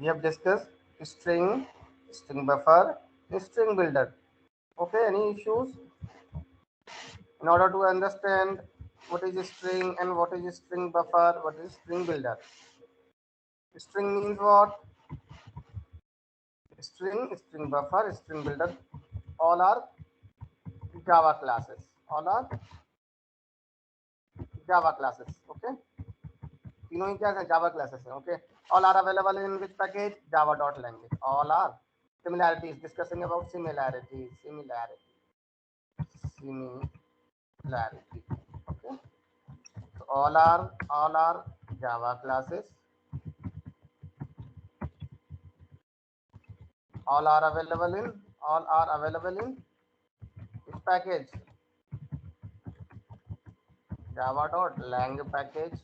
We have discussed string, string buffer, string builder. Okay, any issues? In order to understand what is a string and what is a string buffer, what is string builder? String means what? String buffer, string builder, all are Java classes. All are Java classes. Okay. तीनों ही क्या है? Java classes है. Okay. All are available in which package? Java.language. All are similarities. Discussing about similarity. Okay. So all are Java classes. All are available in which package? Java.lang package.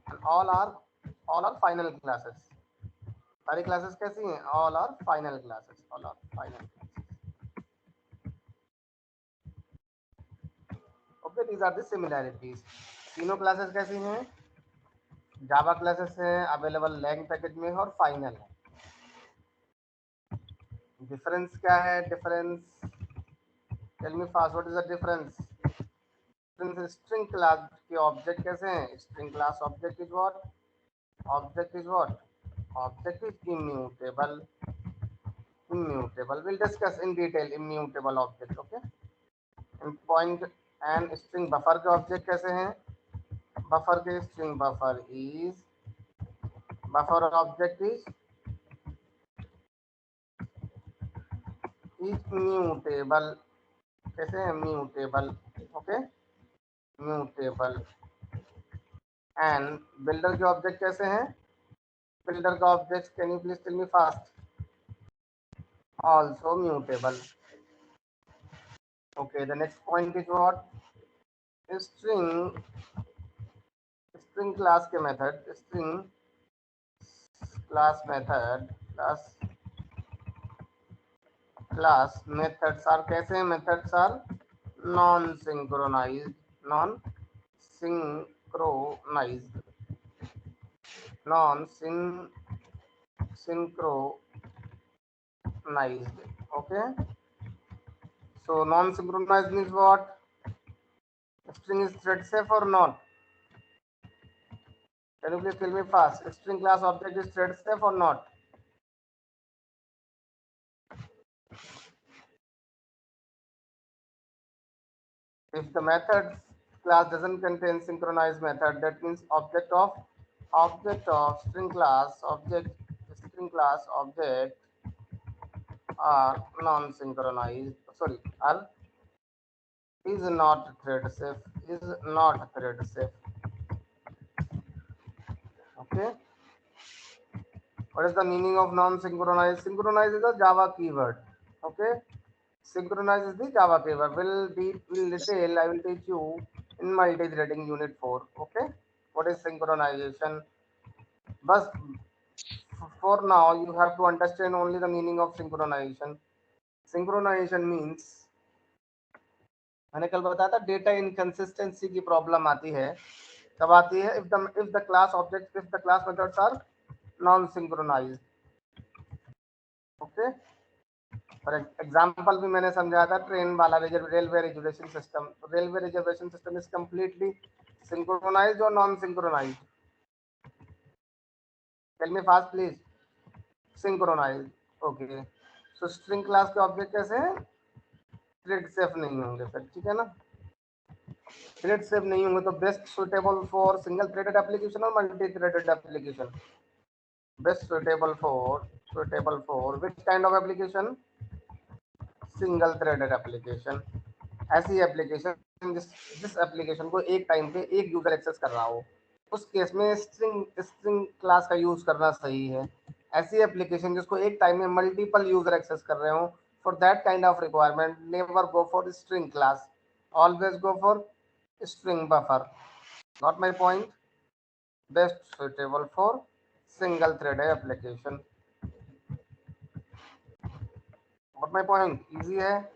And all are final classes. सारी classes कैसी हैं? All are final classes. All are final classes. Okay, these are the similarities. तीनों classes कैसी हैं? Java classes हैं, available lang package में और final है. डिफरेंस क्या है? Difference, tell me fast, what is the difference? String class के ऑब्जेक्ट कैसे हैं? String class object is what? Object is what? Object is immutable. We'll discuss in detail immutable object. Okay. And point and string buffer के object कैसे हैं? Buffer के string buffer object is mutable. कैसे है? Mutable. Okay, mutable. And builder के object कैसे हैं? Builder का object, can you please tell me fast? Also mutable. Okay, the next point is what? String class के method, string class methods are कैसे हैं? Methods are non synchronized. Okay. So non synchronized means what? String is thread safe or not? Can you please tell me fast? String class object is thread safe or not? If the method class doesn't contain synchronized method, that means object of string class object are non-synchronized. Sorry, are is not thread safe. Okay. What is the meaning of non-synchronized? Synchronize is a Java keyword. Okay. Synchronize is the Java keyword. I will teach you in multi-threading unit 4. Okay. What is synchronization? But for now, you have to understand only the meaning of synchronization. Synchronization means, मैंने कल बताया था, data inconsistency की problem आती है. कब आती है? if the class methods are non synchronized. Okay. For example भी मैंने समझाया था, ट्रेन वाला railway reservation system. Railway reservation system is completely synchronized और non synchronized? Tell me fast please. Synchronized. Okay. So string class के object कैसे हैं? Thread safe नहीं होंगे फिर. ठीक है ना? थ्रेड सेफ नहीं होंगे तो best suitable for single threaded application और multi threaded application. Best suitable for which kind of application? Single threaded application. ऐसी एप्लीकेशन जिस एप्लीकेशन को एक टाइम पे एक यूजर एक्सेस कर रहा हो, उस केस में स्ट्रिंग क्लास का यूज करना सही है. ऐसी एप्लीकेशन जिसको एक टाइम में मल्टीपल यूजर एक्सेस कर रहे हो, for that kind of requirement never go for string class, always go for string buffer. Not my point. Best suitable for single threaded application. Not my point. Easy है.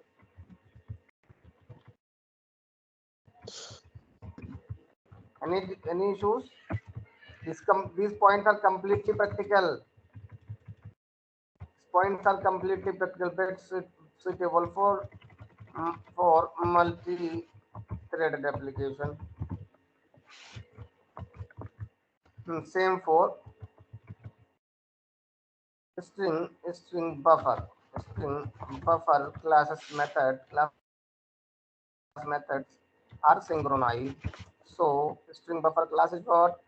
Any issues? these points are completely practical. Points are completely practical, but suitable for multi-threaded application. Same for string buffer class methods are synchronized. So string buffer class is what?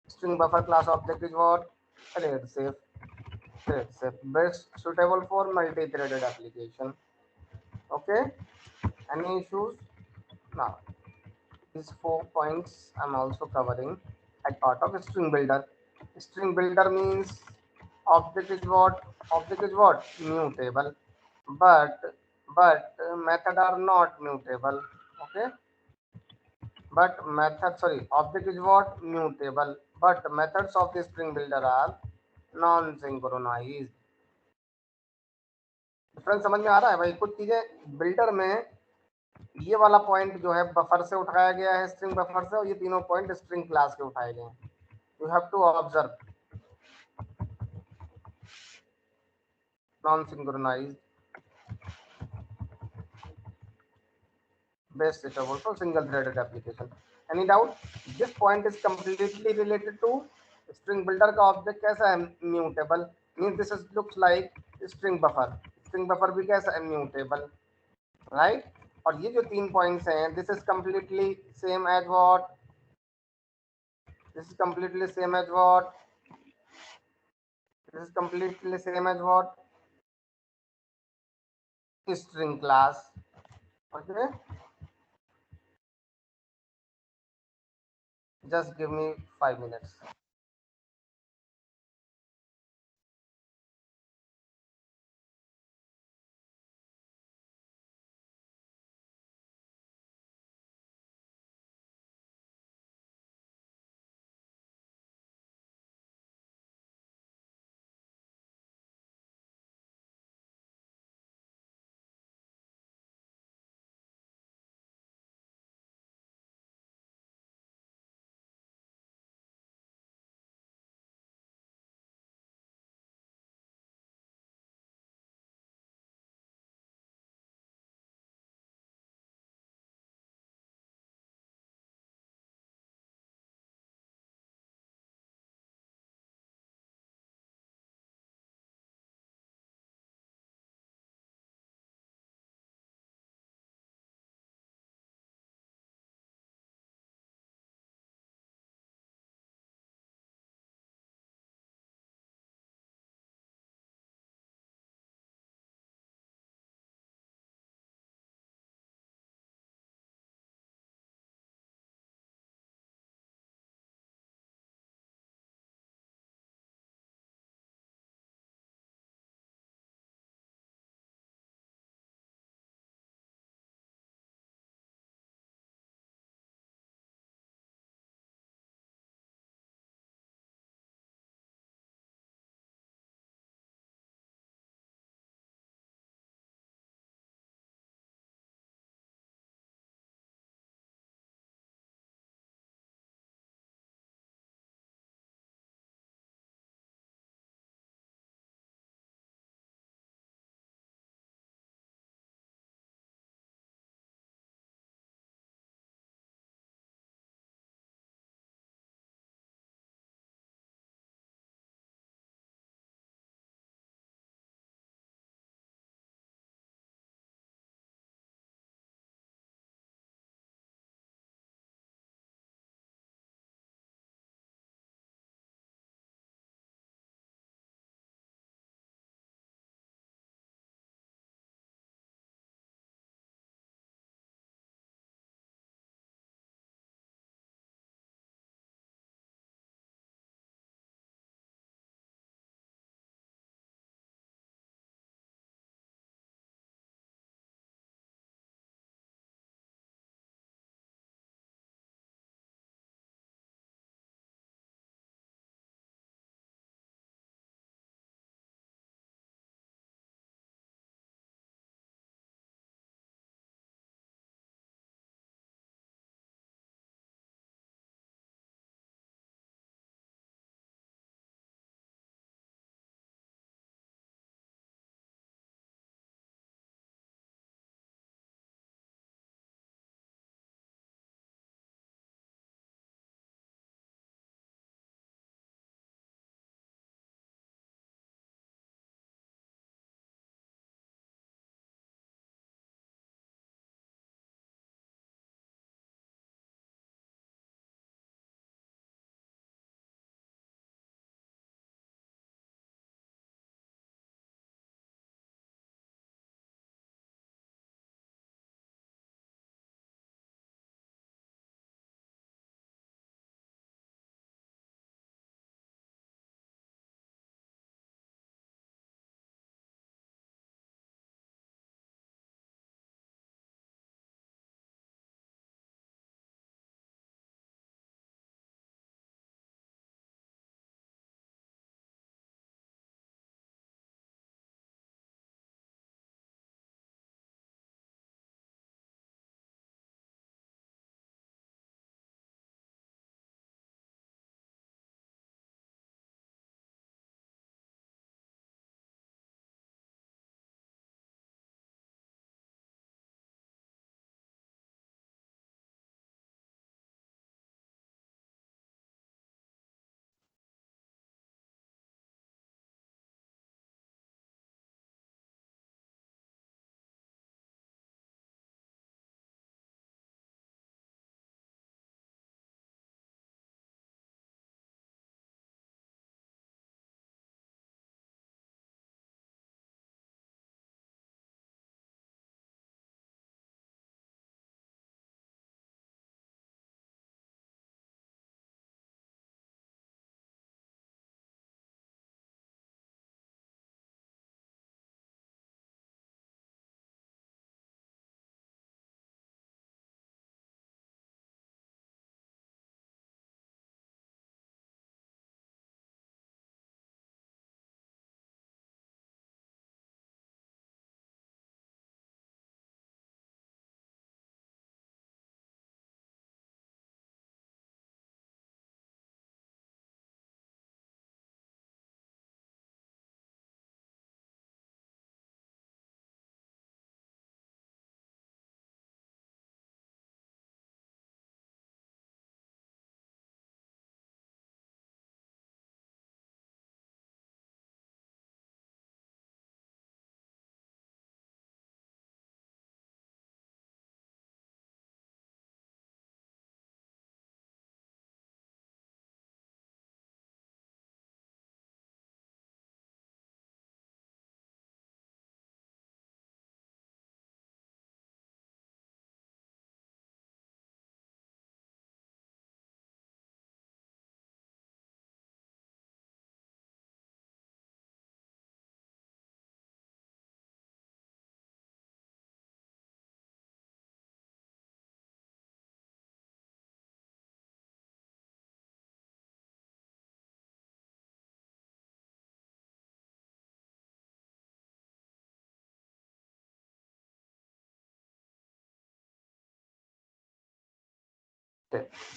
String buffer class object is what? Thread safe. Thread safe. Best suitable for multi-threaded application. Okay. Any issues? Now these 4 points I'm also covering as part of string builder. String builder means object is what? Object is what? Mutable. But method are not mutable. Okay. But method, sorry, object is what? Mutable. But methods of the string builder are non-synchronized. Difference समझ में आ रहा है भाई? कुछ चीजें builder में ये वाला पॉइंट जो है बफर से उठाया गया है, स्ट्रिंग बफर से, और ये तीनों पॉइंट स्ट्रिंग क्लास के उठाए गए हैं. You have to observe non synchronized best suitable for single threaded application. Any doubt? This point is completely related to string builder का ऑब्जेक्ट कैसा है? Mutable. Means this is looks like string buffer. String buffer भी कैसा है? Mutable. Right? और ये जो 3 points हैं, this is completely same as what? This is completely same as what? This is completely same as what? String class. Okay? Just give me 5 minutes.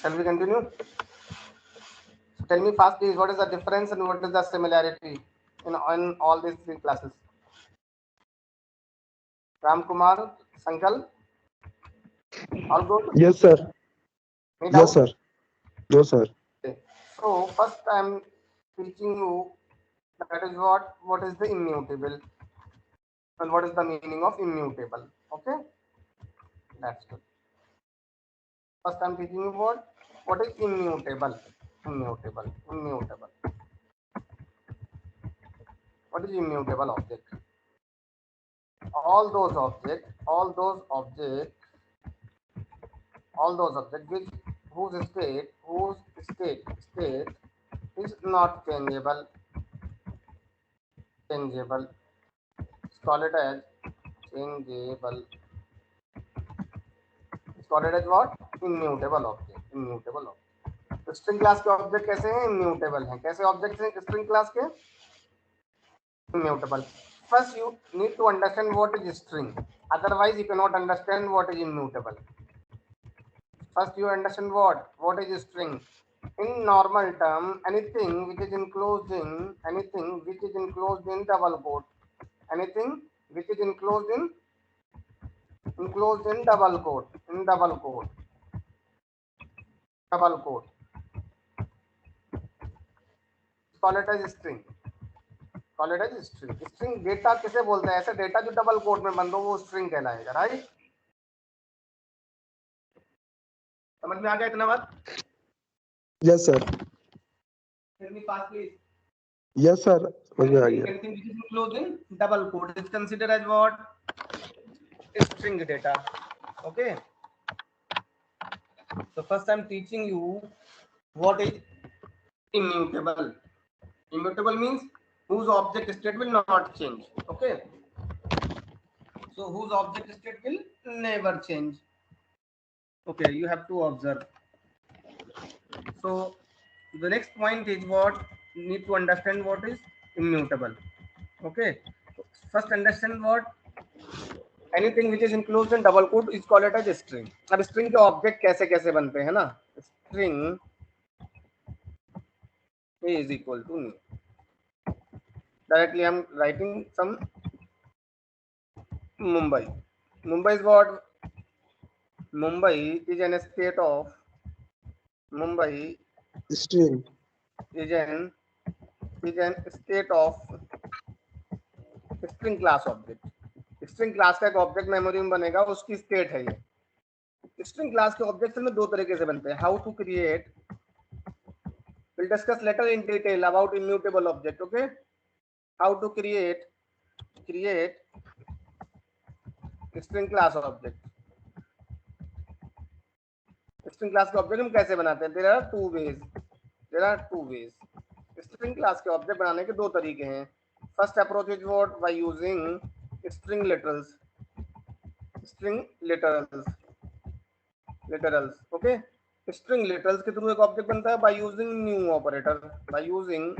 Shall we continue? Tell me fast, please. What is the difference and what is the similarity in all these three classes? Ram Kumar, Sankal, all good? Yes, sir. Any Yes, doubt? sir. No, sir. Okay. So first I'm teaching you that is what is the immutable and what is the meaning of immutable. Okay, that's good. First I'm teaching you what is immutable. Immutable. What is immutable object? All those objects which whose state is not changeable. Let's call it as changeable. Let's call it as what? Immutable object. तो string class के object कैसे हैं? Immutable हैं. कैसे objects हैं string class के? Immutable. First you need to understand what is string, otherwise you cannot understand what is immutable. First you understand what is string. In normal term, anything which is enclosed in double quote, anything which is enclosed in double quote, call it as string. String data किसे बोलते हैं? ऐसा data जो double quote में बंद हो वो string कहलाएगा. राइट, समझ में आ गया इतना बात? Yes, sir. Tell me fast, please. Yes, sir. समझ में आ गया. Anything which is enclosed in double quote is considered as what? String data. Okay. So first I'm teaching you what is immutable. Immutable means whose object state will not change. Okay. So whose object state will never change. Okay, you have to observe. So the next point is what you need to understand what is immutable. Okay, first understand what anything which is enclosed in double quote is called as a string. अब string के object कैसे कैसे बनते हैं ना? String is equal to new. Directly I'm writing some Mumbai. Mumbai is what? Mumbai is an state of String. is an state of string class object. String class का एक object memory में बनेगा, उसकी स्टेट है ये. String class के objects में दो तरीके से बनते हैं. How to create, we'll discuss later in detail about immutable object. Okay, how to create string class object. String class के ऑब्जेक्ट हम कैसे बनाते हैं? there are two ways. String class के ऑब्जेक्ट बनाने के दो तरीके हैं. First approach is what? By using string literals. Okay, string literals के थ्रू एक ऑब्जेक्ट बनता है by using new operator. by using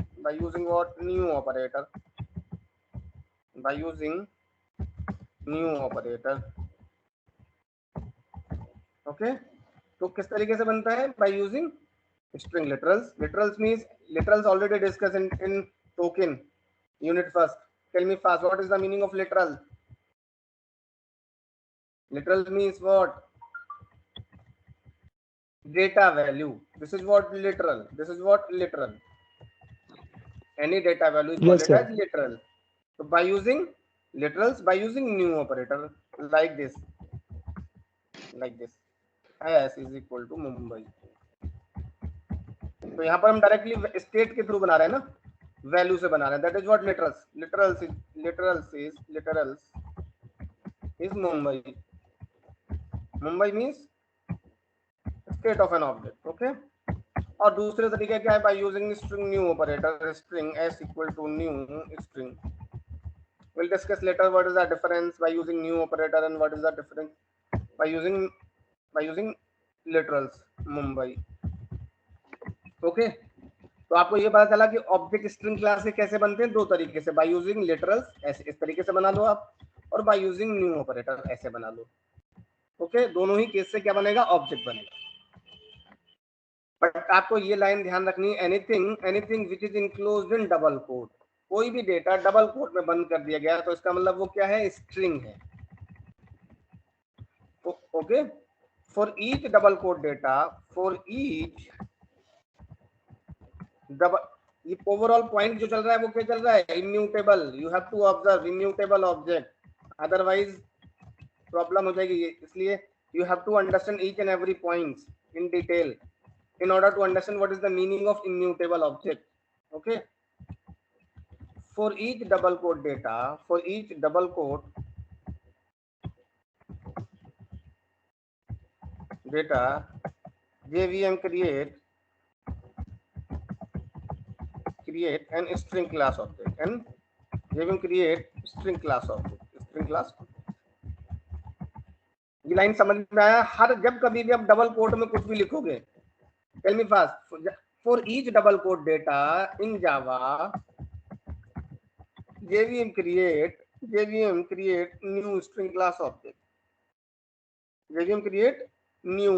what? New operator. Okay, तो किस तरीके से बनता है? by using string literals means already discussed in token unit. First tell me fast, what is the meaning of literal? Literal means what? Data value. This is what literal. Any data value is called as literal. So by using literals, by using new operator like this, as is equal to Mumbai. तो यहाँ पर हम directly state के through बना रहे हैं ना, value से बना रहे हैं. That is what literals is Mumbai means state of an object. Okay, और दूसरे तरीके क्या है? by using string new operator, string s equal to new string. We'll discuss later what is the difference by using new operator and what is the difference by using literals Mumbai. Okay, तो आपको ये पता चला कि object string class से कैसे बनते हैं? दो तरीके से, by using literals ऐसे इस तरीके से बना लो आप, और by using new operator ऐसे बना लो. ओके, दोनों ही केस से क्या बनेगा? ऑब्जेक्ट बनेगा. बट आपको ये लाइन ध्यान रखनी है, anything which is enclosed in double quote, कोई भी डेटा डबल कोट में बंद कर दिया गया तो इसका मतलब वो क्या है, स्ट्रिंग है। Okay, for each double quote data, for each double, ये ओवरऑल पॉइंट जो चल रहा है वो क्या चल रहा है, immutable, you have to observe immutable object, otherwise problem हो जाएगी। इसलिए you have to understand each and every points in detail in order to understand what is the meaning of immutable object. Okay, for each double quote data, for each double quote data, JVM create an string class object, and JVM create string class object, string class। ये line समझ में आया? हर जब कभी भी आप double quote में कुछ भी लिखोगे, tell me fast, for each double quote data in Java, JVM create new string class object, JVM create new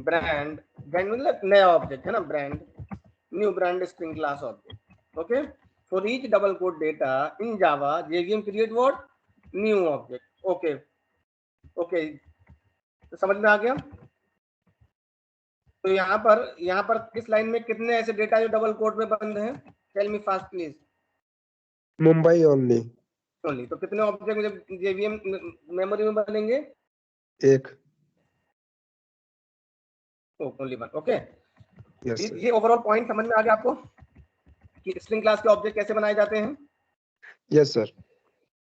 brand मतलब नया ऑब्जेक्ट है ना, brand, new brand string class object. Okay, for each double quote data in Java JVM create what, new object. Okay okay, तो समझ में आ गया? तो यहाँ पर इस लाइन में कितने ऐसे डेटा जो डबल कोट में बंद हैं, tell me fast please. Mumbai only. तो कितने ऑब्जेक्ट जब JVM मेमोरी में बनेंगे? एक। Only one. ओके, यस ये ओवरऑल पॉइंट समझ में आ गया आपको कि स्ट्रिंग क्लास के ऑब्जेक्ट कैसे बनाए जाते हैं? Yes sir.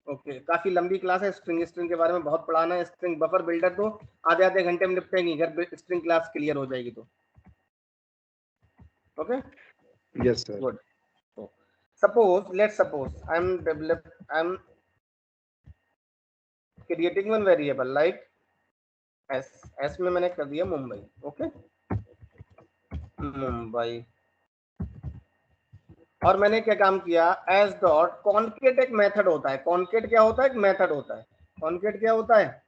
ओके, काफी लंबी क्लास है, स्ट्रिंग के बारे में बहुत पढ़ाना है। स्ट्रिंग बफर बिल्डर तो आधे घंटे में निपटेंगी अगर स्ट्रिंग क्लास क्लियर हो जाएगी तो। Okay, yes sir. Good. let's suppose I'm creating one variable like s में मैंने कर दिया मुंबई। ओके, मुंबई, और मैंने क्या काम किया, एस डॉट कॉन्केट एक मेथड होता है। कॉन्केट क्या होता है? एक मेथड होता है। कॉन्केट क्या होता है?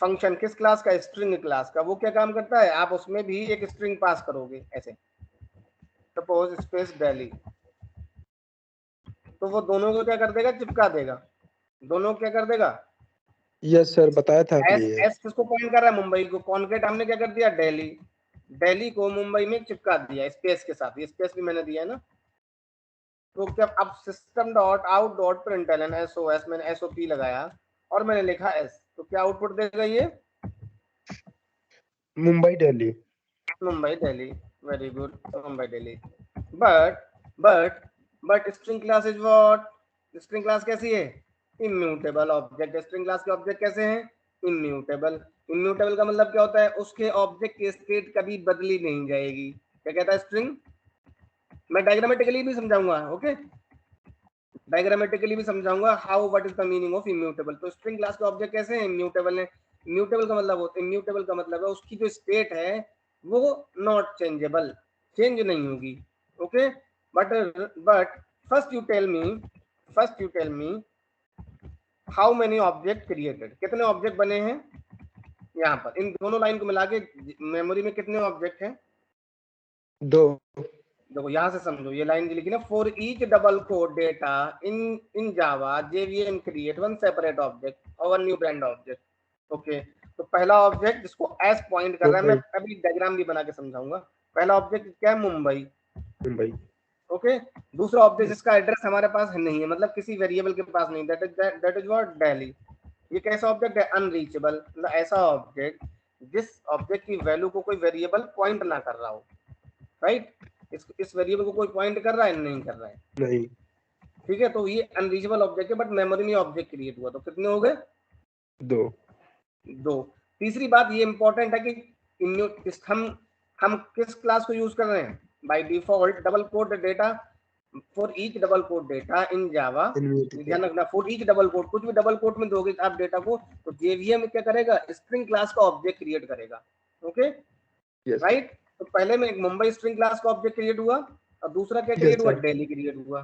फंक्शन। किस क्लास का? स्ट्रिंग क्लास का। वो क्या काम करता है, आप उसमें भी एक स्ट्रिंग पास करोगे ऐसे, सपोज स्पेस दिल्ली, तो वो दोनों को क्या कर देगा, चिपका देगा। दोनों क्या कर देगा? यस सर, बताया था एस आपने। एस किसको पॉइंट कर रहा है? मुंबई को। कॉन्केट हमने क्या कर दिया, दिल्ली, दिल्ली को मुंबई में चिपका दिया स्पेस के साथ। ये स्पेस भी मैंने दिया है ना। तो क्या, अब system dot out dot println SOS, मैंने SOP लगाया और मैंने लिखा एस, तो क्या आउटपुट देगा ये? Mumbai Delhi. Mumbai Delhi, very good, Mumbai Delhi. But string class is what? String class कैसी है? Immutable object. स्ट्रिंग क्लास के ऑब्जेक्ट कैसे हैं? इम्यूटेबल। इम्यूटेबल का मतलब क्या होता है? उसके ऑब्जेक्ट की स्टेट कभी बदली नहीं जाएगी। क्या कहता है स्ट्रिंग? मैं डायग्रामेटिकली भी समझाऊंगा। ओके, डायग्रामेटिकली भी समझाऊंगा how, what is the meaning of immutable. तो स्ट्रिंग क्लास के ऑब्जेक्ट कैसे हैं? इम्यूटेबल है। इम्यूटेबल का मतलब है उसकी जो स्टेट है वो नॉट चेंजेबल, चेंज नहीं होगी। Okay, but first you tell me how many object created, कितने ऑब्जेक्ट बने हैं यहाँ पर? इन दोनों लाइन को मिला के मेमोरी में कितने ऑब्जेक्ट हैं? 2। देखो यहाँ से समझो, ये लाइन लिखी ना, for each double code data in Java JVM create one separate object और न्यू ब्रांड ऑब्जेक्ट। ओके, तो पहला ऑब्जेक्ट जिसको एस पॉइंट कर रहा है, मैं अभी डायग्राम भी बना के समझाऊंगा। पहला ऑब्जेक्ट क्या है? मुंबई। ओके, दूसरा ऑब्जेक्ट जिसका एड्रेस हमारे पास नहीं है, मतलब किसी वेरिएबल के पास नहीं, दैट इज व्हाट, दिल्ली। ये कैसा ऑब्जेक्ट है? अनरीचेबल, मतलब ऐसा ऑब्जेक्ट जिस ऑब्जेक्ट की वैल्यू को कोई वेरिएबल पॉइंट ना कर रहा हो। राइट, इस वेरिएबल को कोई पॉइंट कर रहा है? नहीं कर रहा है। नहीं। ठीक है, तो ये अनरीचेबल ऑब्जेक्ट है, बट मेमोरी में ऑब्जेक्ट क्रिएट हुआ। तो कितने हो गए? 2। तीसरी बात ये इंपॉर्टेंट है कि हम किस क्लास को यूज कर रहे हैं? By default double code data, for each double code data in Java, ध्यान रखना, फॉर ईच डबल कोड, कुछ भी डबल कोड में दोगे आप डेटा को, तो JVM क्या करेगा? स्ट्रिंग क्लास का ऑब्जेक्ट क्रिएट करेगा। Okay, right. तो पहले में एक मुंबई स्ट्रिंग क्लास का ऑब्जेक्ट क्रिएट हुआ, और दूसरा क्या क्रिएट हुआ? दिल्ली क्रिएट हुआ।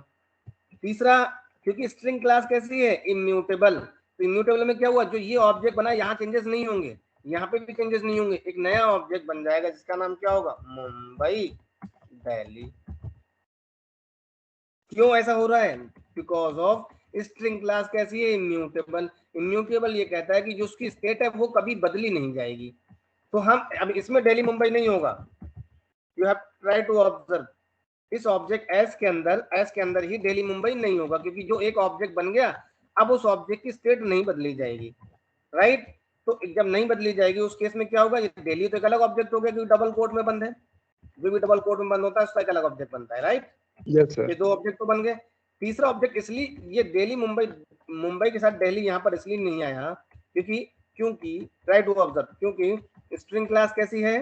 तीसरा, क्योंकि स्ट्रिंग क्लास कैसी है? इम्यूटेबल, तो इम्यूटेबल में क्या हुआ? जो ये ऑब्जेक्ट बना, यहाँ चेंजेस नहीं होंगे, यहाँ पे भी चेंजेस नहीं होंगे, एक नया ऑब्जेक्ट बन जाएगा जिसका नाम क्या होगा, मुंबई दिल्ली। क्यों ऐसा हो रहा है, बिकॉज ऑफ स्ट्रिंग क्लास कैसी है, इम्यूटेबल। इम्यूटेबल ये कहता है कि जो उसकी स्टेट है वो कभी बदली नहीं जाएगी। तो हम अब इसमें दिल्ली मुंबई नहीं होगा, you have try to observe, इस ऑब्जेक्ट एस के अंदर ही दिल्ली मुंबई नहीं होगा, क्योंकि जो एक ऑब्जेक्ट बन गया अब उस ऑब्जेक्ट की स्टेट नहीं बदली जाएगी, राइट। तो जब नहीं बदली जाएगी उस केस में क्या होगा, ये दिल्ली तो एक अलग ऑब्जेक्ट हो गया क्योंकि डबल कोट में बंद है, जो भी डबल कोट में बंद होता है उसका एक अलग ऑब्जेक्ट बनता है, राइट। Yes sir. ये दो ऑब्जेक्ट तो बन गए। तीसरा ऑब्जेक्ट इसलिए ये दिल्ली मुंबई, मुंबई के साथ दिल्ली यहाँ पर इसलिए नहीं आया क्योंकि ट्राई टू ऑब्जर्व, क्योंकि स्ट्रिंग क्लास कैसी है,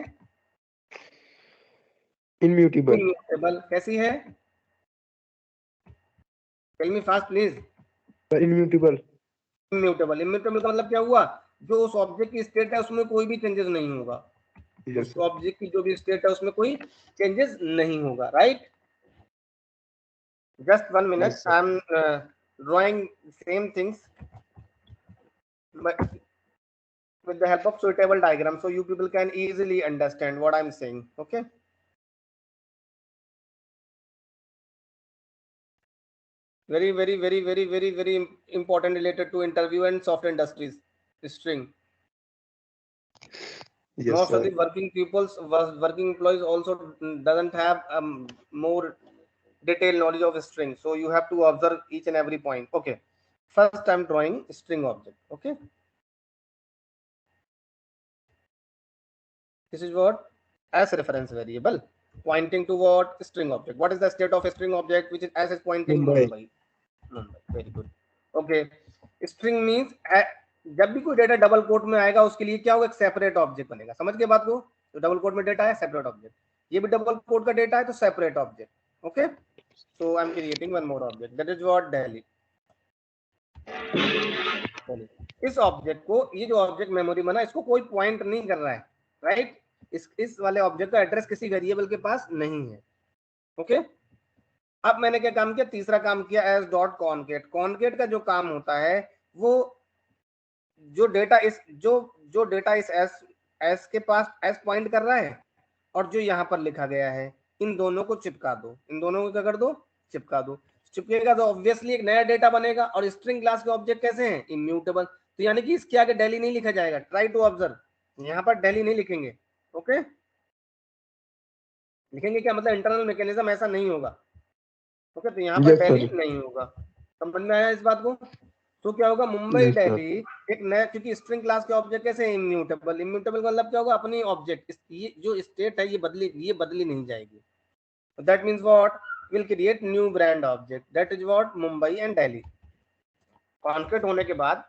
इम्यूटेबल। इम्यूटेबल। कैसी है, tell me fast please. Immutable. Immutable. Immutable का मतलब क्या हुआ, जो उस ऑब्जेक्ट की स्टेट है उसमें कोई भी चेंजेस नहीं होगा, यस उस सर। ऑब्जेक्ट की जो भी स्टेट है उसमें कोई चेंजेस नहीं होगा, right. Just 1 minute, yes sir. I am drawing same things but with the help of suitable diagram so you people can easily understand what I am saying, okay. Very important related to interview and software industries, string. Yes Most of sir. the working peoples, working employees also doesn't have more detailed knowledge of string, so you have to observe each and every point, okay. First I'm drawing string object, okay. This is what, as reference variable pointing to what, string object. What is the state of a string object, which is as is pointing Mumbai. Mumbai. Very good, okay. String means जब भी कोई data double quote में आएगा उसके लिए क्या होगा, एक सेपरेट ऑब्जेक्ट बनेगा, समझ के बात को। तो डबल कोट में डेटा है, सेपरेट ऑब्जेक्ट, ये भी डबल कोट का डेटा है तो separate object, okay. So I am creating one more object, that is what, Delhi. इस ऑब्जेक्ट को, ये जो ऑब्जेक्ट मेमोरी बना इसको कोई पॉइंट नहीं कर रहा है, राइट। इस वाले ऑब्जेक्ट का एड्रेस किसी वेरिएबल के पास नहीं है, ओके। अब मैंने क्या काम किया, तीसरा काम किया, एस डॉट कॉनकेट। कॉनकेट का जो काम होता है वो जो डेटा इस एस के पास एस पॉइंट कर रहा है और जो यहाँ पर लिखा गया है, इन दोनों को चिपका दो, इन दोनों को क्या कर दो, चिपका दो। चिपकेगा तो ऑब्वियसली एक नया डेटा बनेगा, और स्ट्रिंग क्लास के ऑब्जेक्ट कैसे हैं, इम्यूटेबल। तो यानी कि इसके आगे दिल्ली नहीं लिखा जाएगा, ट्राई टू ऑब्जर्व, यहाँ पर दिल्ली नहीं लिखेंगे, ओके। लिखेंगे क्या मतलब, इंटरनल मैकेनिज्म ऐसा नहीं होगा, ओके। तो यहाँ पर यस दिल्ली सर। नहीं होगा, समझ में आया इस बात को। तो क्या होगा, मुंबई यस सर। दिल्ली एक नया, क्योंकि स्ट्रिंग क्लास के ऑब्जेक्ट कैसे हैं, इम्यूटेबल। इम्यूटेबल का मतलब क्या होगा, अपनी ऑब्जेक्ट, ये जो स्टेट है ये बदली नहीं जाएगी। That means what, will create new brand object, that is what, Mumbai and Delhi. Concat होने के बाद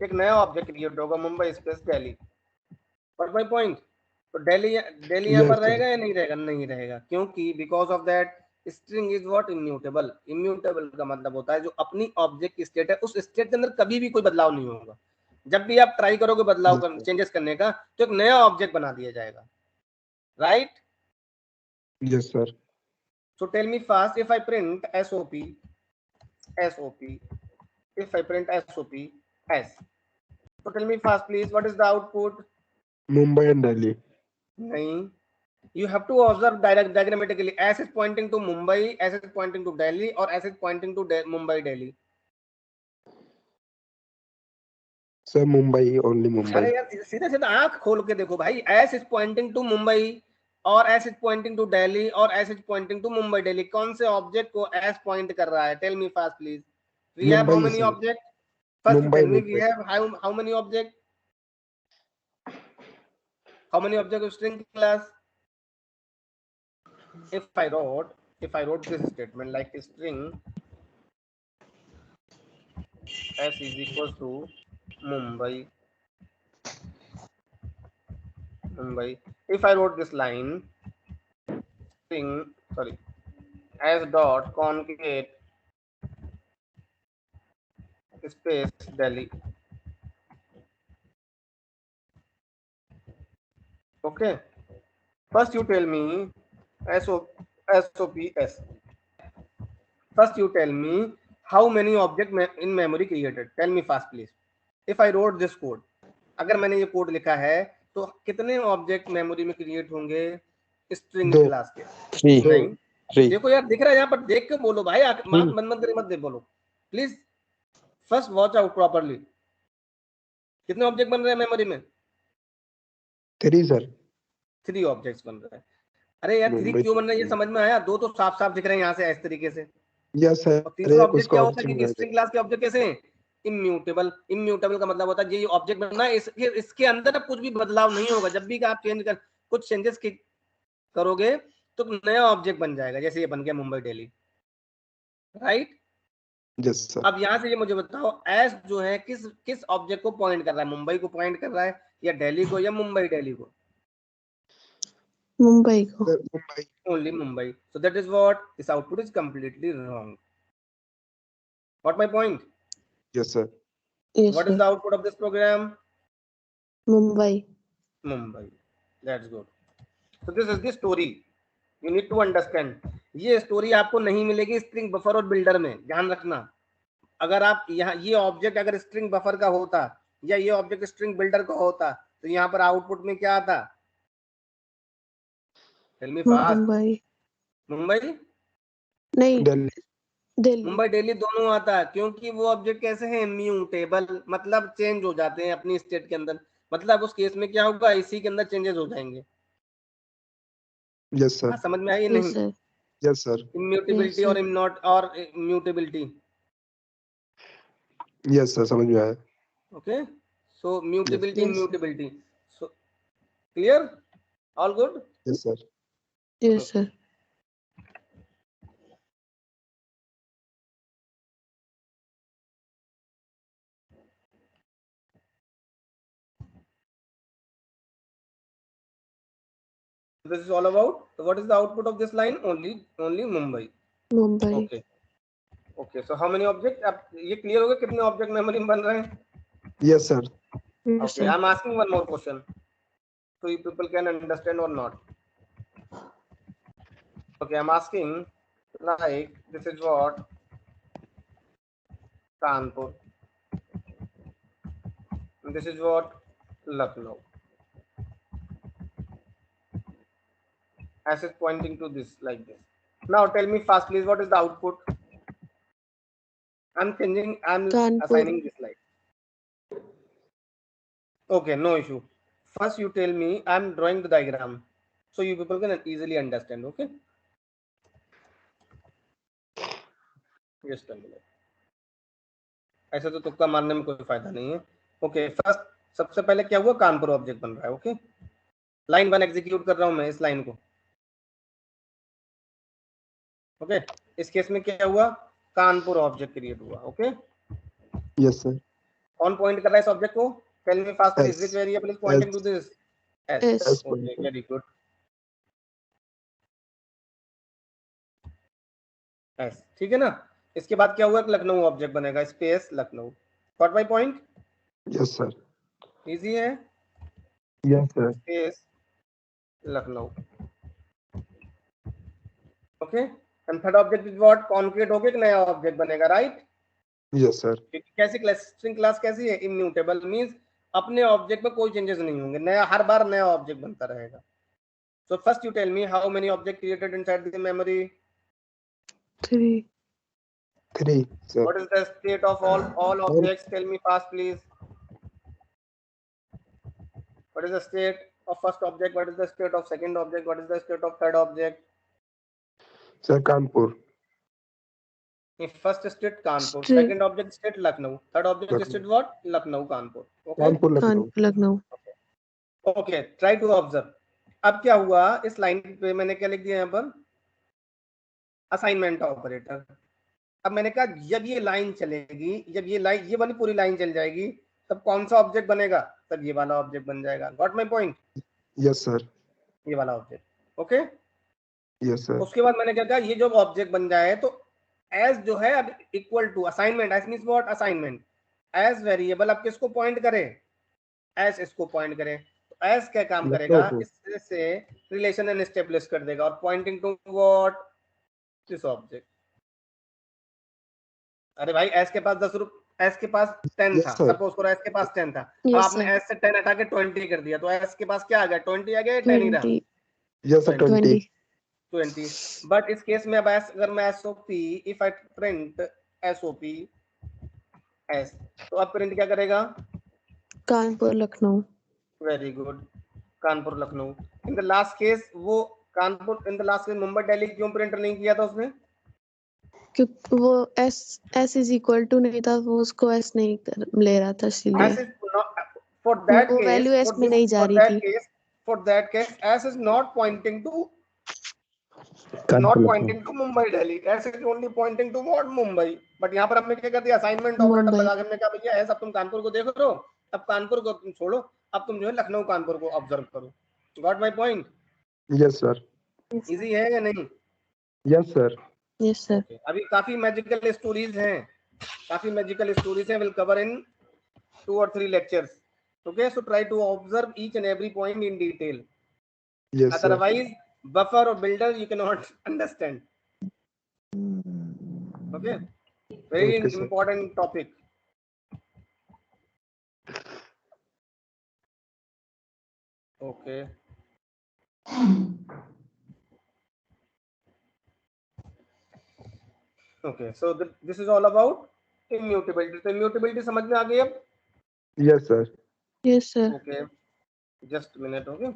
एक नया ऑब्जेक्ट क्रिएट होगा, Mumbai space Delhi. What my point. तो दिल्ली यहाँ पर यस सर। रहेगा या नहीं रहेगा, नहीं रहेगा, क्योंकि because of that string is what, immutable. Immutable का मतलब होता है जो अपनी ऑब्जेक्ट की स्टेट है उस स्टेट के अंदर कभी भी कोई बदलाव नहीं होगा। जब भी आप ट्राई करोगे बदलाव कर, चेंजेस करने का, तो एक नया ऑब्जेक्ट बना दिया जाएगा, right. Yes sir. So tell me fast, if I print SOP, if I print SOP S, so tell me fast please, what is the output? Mumbai and Delhi. नहीं, you have to observe diagrammatically. S is pointing to Mumbai, S is pointing to Delhi, or S is pointing to Mumbai Delhi. Sir Mumbai, only Mumbai. अरे यार सीधा सीधा आंख खोल के देखो भाई, S is pointing to Mumbai और S is pointing to Delhi और S is pointing to Mumbai Delhi। कौन से ऑब्जेक्ट को S पॉइंट कर रहा है, tell me fast please. We have how Mumbai many sir. objects? First you Mumbai tell me, we Mumbai. have how many objects? How many objects of string class? If I wrote this statement like string S is equals to Mumbai. If I wrote this line, string S dot concat space Delhi. Okay. First you tell me SOPS. First you tell me how many object in memory created. Tell me fast please. If I wrote this code, अगर मैंने ये code लिखा है तो कितने object memory में create होंगे string दो। क्लास के? 3 नहीं 3 देखो यार, दिख रहा है यहाँ पर, देख के बोलो भाई, आंख बंद मत करे, मत दे बोलो please, first watch out properly. कितने ऑब्जेक्ट बन रहे हैं मेमोरी में? 3 सर। 3 ऑब्जेक्ट्स बन रहे हैं। अरे यार 3 मुंबई क्यों बन रहे हैं ये समझ में आया? 2 तो साफ साफ दिख रहे हैं यहाँ से इस तरीके से, यस सर। और तीसरा एक ऑब्जेक्ट उसका क्या और होता है? क्योंकि चिंगारी। स्ट्रिंग क्लास के ऑब्जेक्ट कैसे हैं? इम्यूटेबल। इम्यूटेबल का मतलब होता है ये ऑब्जेक्ट बनना है, इसके अंदर अब कुछ भी बदलाव नहीं होगा। जब भी आप कुछ चेंजेस करोगे तो नया ऑब्जेक्ट बन जाएगा। जैसे ये बन गया Mumbai Delhi, right? Yes sir. अब यहाँ से ये मुझे बताओ, एस जो है किस किस ऑब्जेक्ट को पॉइंट कर रहा है? मुंबई को पॉइंट कर रहा है, या दिल्ली को, या मुंबई दिल्ली को? मुंबई को। Sir Mumbai. Only Mumbai. So that is what this output is completely wrong. Got my point? Yes sir. Yes, What is sir. the output of this program? Mumbai. Mumbai. That's good. So this is the story. You need to understand. ये story आपको नहीं मिलेगी string buffer और builder में, ध्यान रखना। अगर आप यहाँ ये ऑब्जेक्ट अगर स्ट्रिंग बफर का होता या ये ऑब्जेक्ट स्ट्रिंग बिल्डर का होता तो यहाँ पर आउटपुट में क्या आता? Tell me fast. Mumbai Mumbai नहीं, दिल्ली। दिल्ली। मुंबई दिल्ली दोनों आता है, क्योंकि वो ऑब्जेक्ट कैसे हैं? म्यूटेबल, मतलब चेंज हो जाते हैं अपनी स्टेट के अंदर। मतलब उस केस में क्या होगा? इसी के अंदर चेंजेस हो जाएंगे। Yes sir. समझ में आई Yes, नहीं? sir. Yes sir. Immutability Yes, और sir. इम्नॉट और म्यूटेबिलिटी। यस सर, समझ में आया। Okay, so mutability, Yes. Immutability. So clear? All good? Yes sir. Yes, sir. This is all about. So what is the output of this line? Only Mumbai. Mumbai. Okay. Okay. So how many objects? अब ये clear हो गया कितने object memory में बन रहे हैं? Yes sir. Yes, Okay, sir. I'm asking one more question, so you people can understand or not. Okay, I'm asking, like, this is what Kanpur, and this is what Lucknow. As is pointing to this like this. Now tell me fast, please. What is the output? I'm changing. I'm Kanpur. assigning this line. Okay, no issue. First, you tell me. I'm drawing the diagram, so you people can easily understand. Okay. Just a minute. ऐसे तो तुक्का मारने में कोई फायदा नहीं है। Okay, first सबसे पहले क्या हुआ? कानपुर ऑब्जेक्ट बन रहा है। ओके, लाइन 1 एग्जीक्यूट कर रहा हूं मैं इस लाइन को। ओके, इस केस में क्या हुआ? कानपुर ऑब्जेक्ट क्रिएट हुआ। Okay, yes sir. कौन पॉइंट कर रहा है इस ऑब्जेक्ट को? Tell me fast please, S. Which variable is pointing to this? S. S. Okay, very good. S, ठीक है ना? इसके बाद क्या हुआ? लखनऊ ऑब्जेक्ट बनेगा, space Lucknow. Got my point? Yes sir. Easy है। Yes sir. Space Lucknow. Okay, and third object is what? Concat होके एक नया ऑब्जेक्ट बनेगा, राइट? Yes sir. कैसी क्लास? स्ट्रिंग क्लास कैसी है? इम्यूटेबल, मींस अपने ऑब्जेक्ट में कोई चेंजेस नहीं होंगे, नया हर बार नया ऑब्जेक्ट बनता रहेगा। So first you tell me how many object created inside the memory? 3. 3 sir. What is the state of all objects? Tell me fast, please. What is the state of first object? What is the state of second object? What is the state of third object? Sir Kanpur. If first state Kanpur, State. second object state Lucknow, third object Lucknow. state what? Lucknow, Kanpur. Okay. Kanpur Lucknow. Kanpur, Lucknow. Okay. Try to observe. अब क्या हुआ? इस line पे मैंने क्या लिख दिया यहाँ पर? Assignment operator. अब मैंने कहा जब ये लाइन चलेगी, जब ये लाइन, ये वाली पूरी लाइन चल जाएगी, तब कौन सा ऑब्जेक्ट बनेगा? तब ये वाला ऑब्जेक्ट बन जाएगा। Got my point? Yes sir. ये वाला ऑब्जेक्ट। Okay, yes sir. उसके बाद मैंने क्या कहा? ये जो ऑब्जेक्ट बन जाए तो एज जो है अब equal to assignment, S means what? Assignment. S variable अब किसको पॉइंट करे? एज इसको पॉइंट करे। तो एज क्या काम करेगा? इससे रिलेशन एस्टेब्लिश कर देगा और pointing to what? This object. अरे भाई एस के पास 10 रुपए, एस के पास 10 था, Yes, sir. सपोज करो एस के पास 10 था, अब Yes, आपने sir. एस से 10 हटा के 20 कर दिया, तो एस के पास क्या आ गया, 20 आ गया या 10 ही रहा? 20. Yes, sir. 20. 20. 20। बट इस केस में अब अगर मैं SOP, if I print SOP S, तो अब प्रिंट क्या करेगा? Kanpur Lucknow. Very good, Kanpur Lucknow. In the last case वो Kanpur, in the last case Mumbai Delhi क्यों प्रिंट नहीं किया था उसने? क्योंकि वो एस इज इक्वल टू नहीं था, वो उसको एस नहीं ले रहा था, इसीलिए एस इज फॉर दैट वो केस, वैल्यू एस में नहीं जा रही थी. for that case s is not pointing to Kanpur, Lucknow. Mumbai Delhi, s is only pointing to what? Mumbai। But यहाँ पर हमने क्या कर दिया, असाइनमेंट ऑपरेटर मुंबई. लगा के हमने क्या भैया ऐसा, अब तुम कानपुर को देख रहे हो, अब कानपुर को तुम छोड़ो, अब तुम जो है लखनऊ कानपुर को ऑब्जर्व करो। Got my point? Yes, sir. Easy है या नहीं? Yes, sir. Yes, sir. Okay. अभी काफी मैजिकल स्टोरीज हैं, काफी मैजिकल स्टोरीज हैं, will cover in 2 or 3 lectures। Okay, so try to observe each and every point in detail. Yes, sir. Otherwise, buffer or builder you cannot understand. Okay, very Okay, sir. important topic. Okay. Okay, so this is all about immutability। तो immutability समझ में आ गई अब? Yes, sir. Yes, sir. Okay, just a minute। Okay,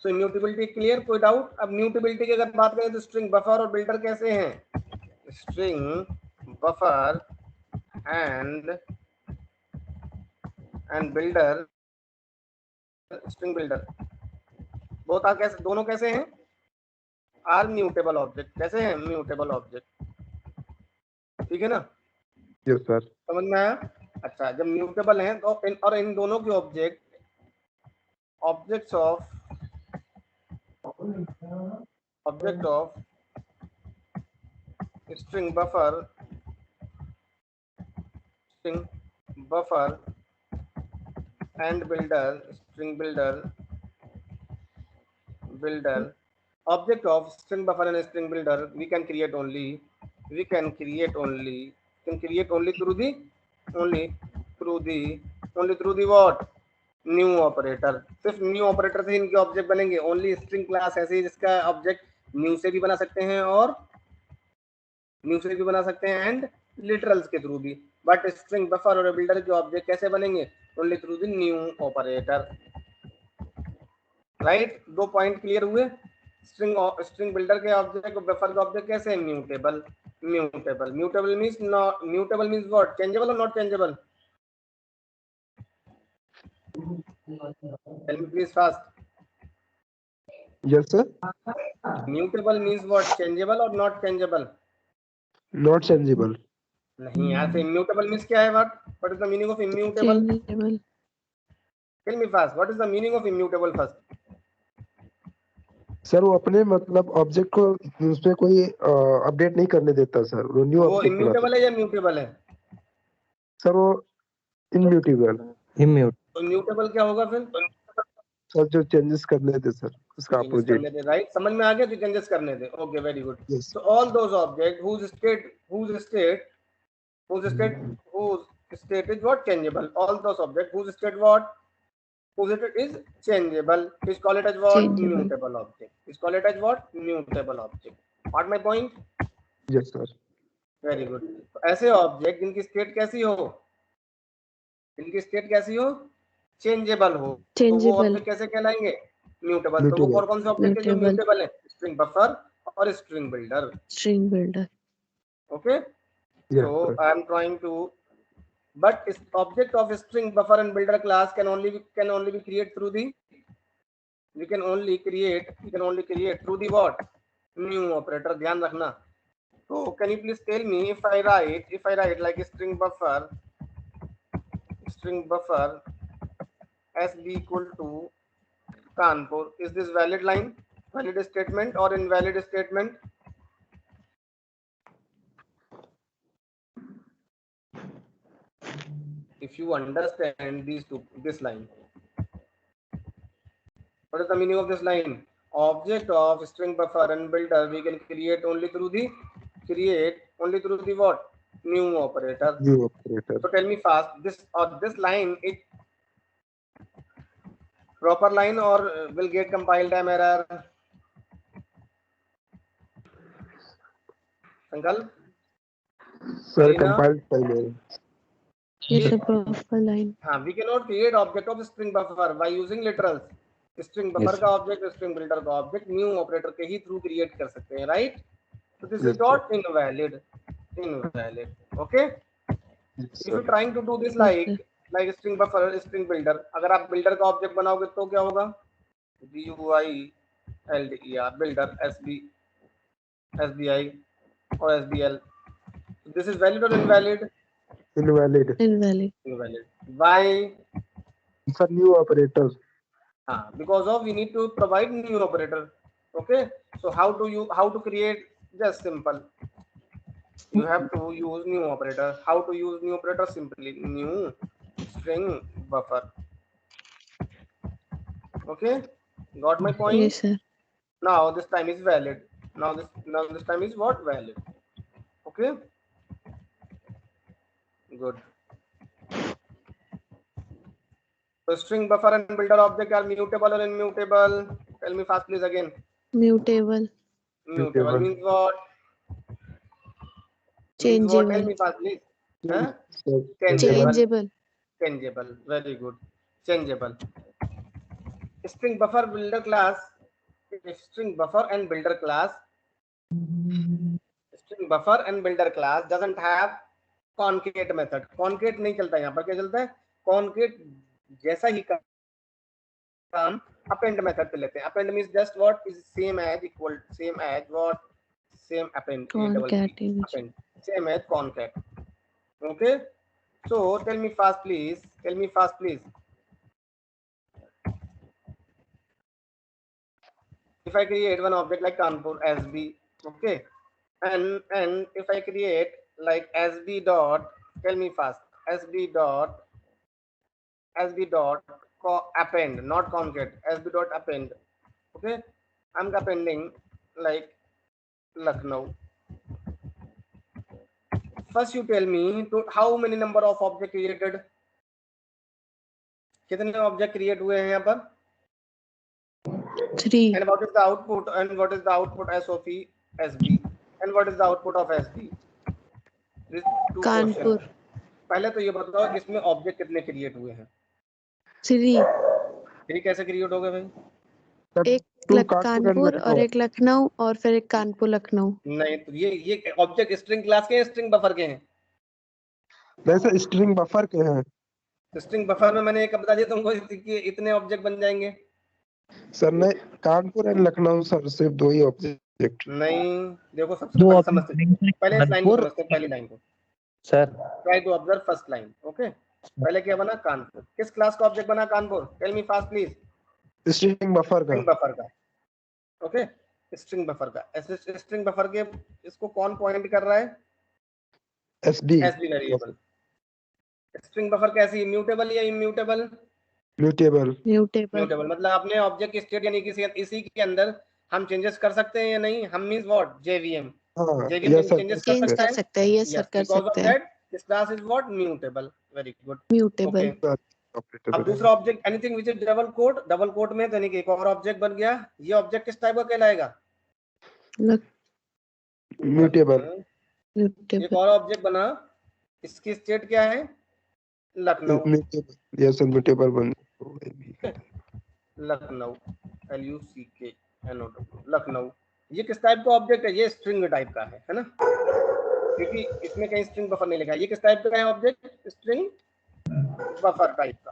so immutability clear, कोई doubt? अब mutability की अगर बात करें तो स्ट्रिंग बफर और बिल्डर कैसे हैं? String buffer and builder, string builder both are कैसे, दोनों कैसे हैं? Are mutable object. कैसे हैं? Mutable object. ठीक है ना? Yes, sir. समझ में आया? अच्छा, जब म्यूटेबल हैं तो इन दोनों के object of string buffer and builder, string builder object of string buffer and string builder we can create only through the what? New operator. सिर्फ न्यू ऑपरेटर से इनके ऑब्जेक्ट बनेंगे। ओनली स्ट्रिंग क्लास ऐसे ही जिसका ऑब्जेक्ट न्यू से भी बना सकते हैं और एंड लिटरल्स के थ्रू भी। बट स्ट्रिंग बफर और बिल्डर के ऑब्जेक्ट कैसे बनेंगे? Only through the new operator. Right, 2 point clear हुए। स्ट्रिंग बिल्डर के ऑब्जेक्ट और बफर के ऑब्जेक्ट कैसे हैं? Mutable means what? चेंजेबल और not changeable? Tell me please fast. Yes, sir. Mutable means what? Changeable और नॉट चेंजेबल? Not changeable. नहीं यार, फिर इम्यूटेबल मीन्स क्या है? What is the meaning of immutable? Changeable. Tell me fast, what is the meaning of immutable first? Sir वो अपने मतलब object को उसमें कोई अपडेट नहीं करने देता सर, वो न्यू वो ऑब्जेक्ट इम्यूटेबल है या म्यूटेबल है? सर वो इम्यूटेबल। तो म्यूटेबल क्या होगा फिर? सर जो चेंजेस करने थे सर, उसका अपोजिट। राइट, समझ में आ गया? जो चेंजेस करने थे। Okay, very good. So all those object whose state is what? Changeable। all those objects whose state is changeable is call it as what? Changeable. Mutable object is call it as what? Mutable object। Got my point? Yes sir. Very good. ऐसे object जिनकी state कैसी हो? Changeable हो, तो वो Changeable. Object कैसे कहलाएंगे? Mutable. तो वो कौन से ऑब्जेक्ट है जो Mutable. म्यूटेबल है? स्ट्रिंग बफर और string builder. String builder. Okay, yes so sir. I am trying to, but object of string buffer and builder class can only be created through the we can only create through the what? New operator। ध्यान रखना। So can you please tell me, if I write like string buffer as b equal to Kanpur, is this valid line, valid statement or invalid statement? If you understand this line, what is the meaning of this line? Object of string buffer and builder we can create only through the what? new operator. New operator. So tell me fast, this line is proper line or will get compile time error? Sankalp? Sir, Marina? compiled file. Yes, a proper line. हाँ, we cannot create object of string buffer by using literals. String buffer Yes. का object, string builder का object new operator के ही through create कर सकते हैं, right? So this Yes, is not invalid. Invalid. Okay? Yes, If you sir. trying to do this Okay. like string buffer, string builder, अगर आप builder का object बनाओगे तो क्या होगा? BUILDER builder SBI or SBL. So this is valid or invalid? Invalid. Invalid. Invalid. Why? Sir, new operators. Because of we need to provide new operator. Okay, so how to create? Just simple. You have to use new operator. How to use new operator? Simply new string buffer. Okay, got my point? Yes, sir. Now this time is valid. Now this time is what? Valid. Okay, good. So string buffer and builder object are mutable or immutable? Tell me fast, please again. Mutable. Mutable means what? Means what? Tell Changeable. me fast, please. Huh? Sir, Changeable. Changeable. Very good. Changeable. String buffer builder class. String buffer and builder class. String buffer and builder class doesn't have concat method. Concat नहीं चलता यहाँ पर. क्या चलता है? Concat जैसा ही काम append method पे लेते हैं. Append means just what is same as equal, same as what, same append. Concatenation. Append. Same as concat. Okay. So tell me fast, please. Tell me fast, please. If I create one object like Kanpur SB, okay, and if I create like SB dot, tell me fast, SB dot append, not concat, SB dot append, okay, I'm appending like Lucknow. First, you tell me to how many number of object created. कितने object create हुए हैं यहाँ पर? 3. And what is the output? And what is the output SOP SB? And what is the output of SB? These two Kanpur. questions. पहले तो ये बताओ इसमें ऑब्जेक्ट कितने क्रिएट हुए हैं? 3. 3 कैसे क्रिएट हो गए भाई? एक कानपुर और एक लखनऊ और फिर एक कानपुर लखनऊ. नहीं, तो ये ऑब्जेक्ट स्ट्रिंग क्लास के हैं, स्ट्रिंग बफर के हैं? वैसे स्ट्रिंग बफर के हैं. तो स्ट्रिंग बफर में मैंने एक बता दिया तुमको कि इतने ऑब्जेक्ट बन जाएंगे. सर नहीं, कानपुर एंड लखनऊ सर सिर्फ 2 ही ऑब्जेक्ट. नहीं, देखो सबसे पहले समझते, पहले इस लाइन को समझते, पहली लाइन को. Sir try to observe first line. Okay, पहले क्या बना? कानपुर. किस क्लास का ऑब्जेक्ट बना Kanpur? Tell me fast please. String buffer का. स्ट्रिंग बफर का. ओके, स्ट्रिंग बफर का. ऐसे स्ट्रिंग बफर के इसको कौन पॉइंट कर रहा है? SB variable. स्ट्रिंग बफर कैसी? म्यूटेबल या इम्यूटेबल? म्यूटेबल. म्यूटेबल मतलब अपने ऑब्जेक्ट की स्टेट यानी किसी इसी के अंदर हम चेंजेस कर सकते हैं या नहीं? हम means what? JVM. JVM changes कर सकते हैं. यस सर, कर सकते हैं. This class is what? Mutable. Very good. Mutable. अब दूसरा object anything which is double quote. Double quote में यानी कि एक और ऑब्जेक्ट बन गया. ये ऑब्जेक्ट किस टाइप का कहलाएगा? म्यूटेबल. एक और ऑब्जेक्ट बना, इसकी स्टेट क्या है? लखनऊ. यस म्यूटेबल बन. लखनऊ. LUCKNOW. लखनऊ. ये किस टाइप का ऑब्जेक्ट है? ये स्ट्रिंग टाइप का है ना, क्योंकि इसमें कहीं स्ट्रिंग बफर नहीं लिखा है. ये किस टाइप का है ऑब्जेक्ट? स्ट्रिंग बफर टाइप का.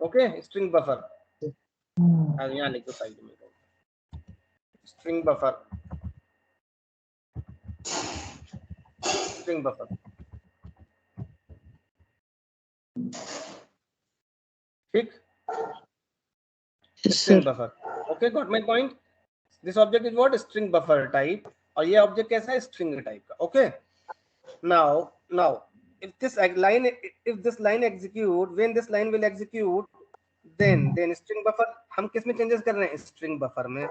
Okay, string buffer. यहाँ लिख दो साइड में. String buffer. String buffer. ठीक. String buffer. Okay, got my point. This object is what? String buffer type. और ये ऑब्जेक्ट कैसा है? स्ट्रिंग टाइप का. Okay, now if this line execute, when this line will execute, then string buffer हम किस में changes कर रहे हैं? स्ट्रिंग बफर में.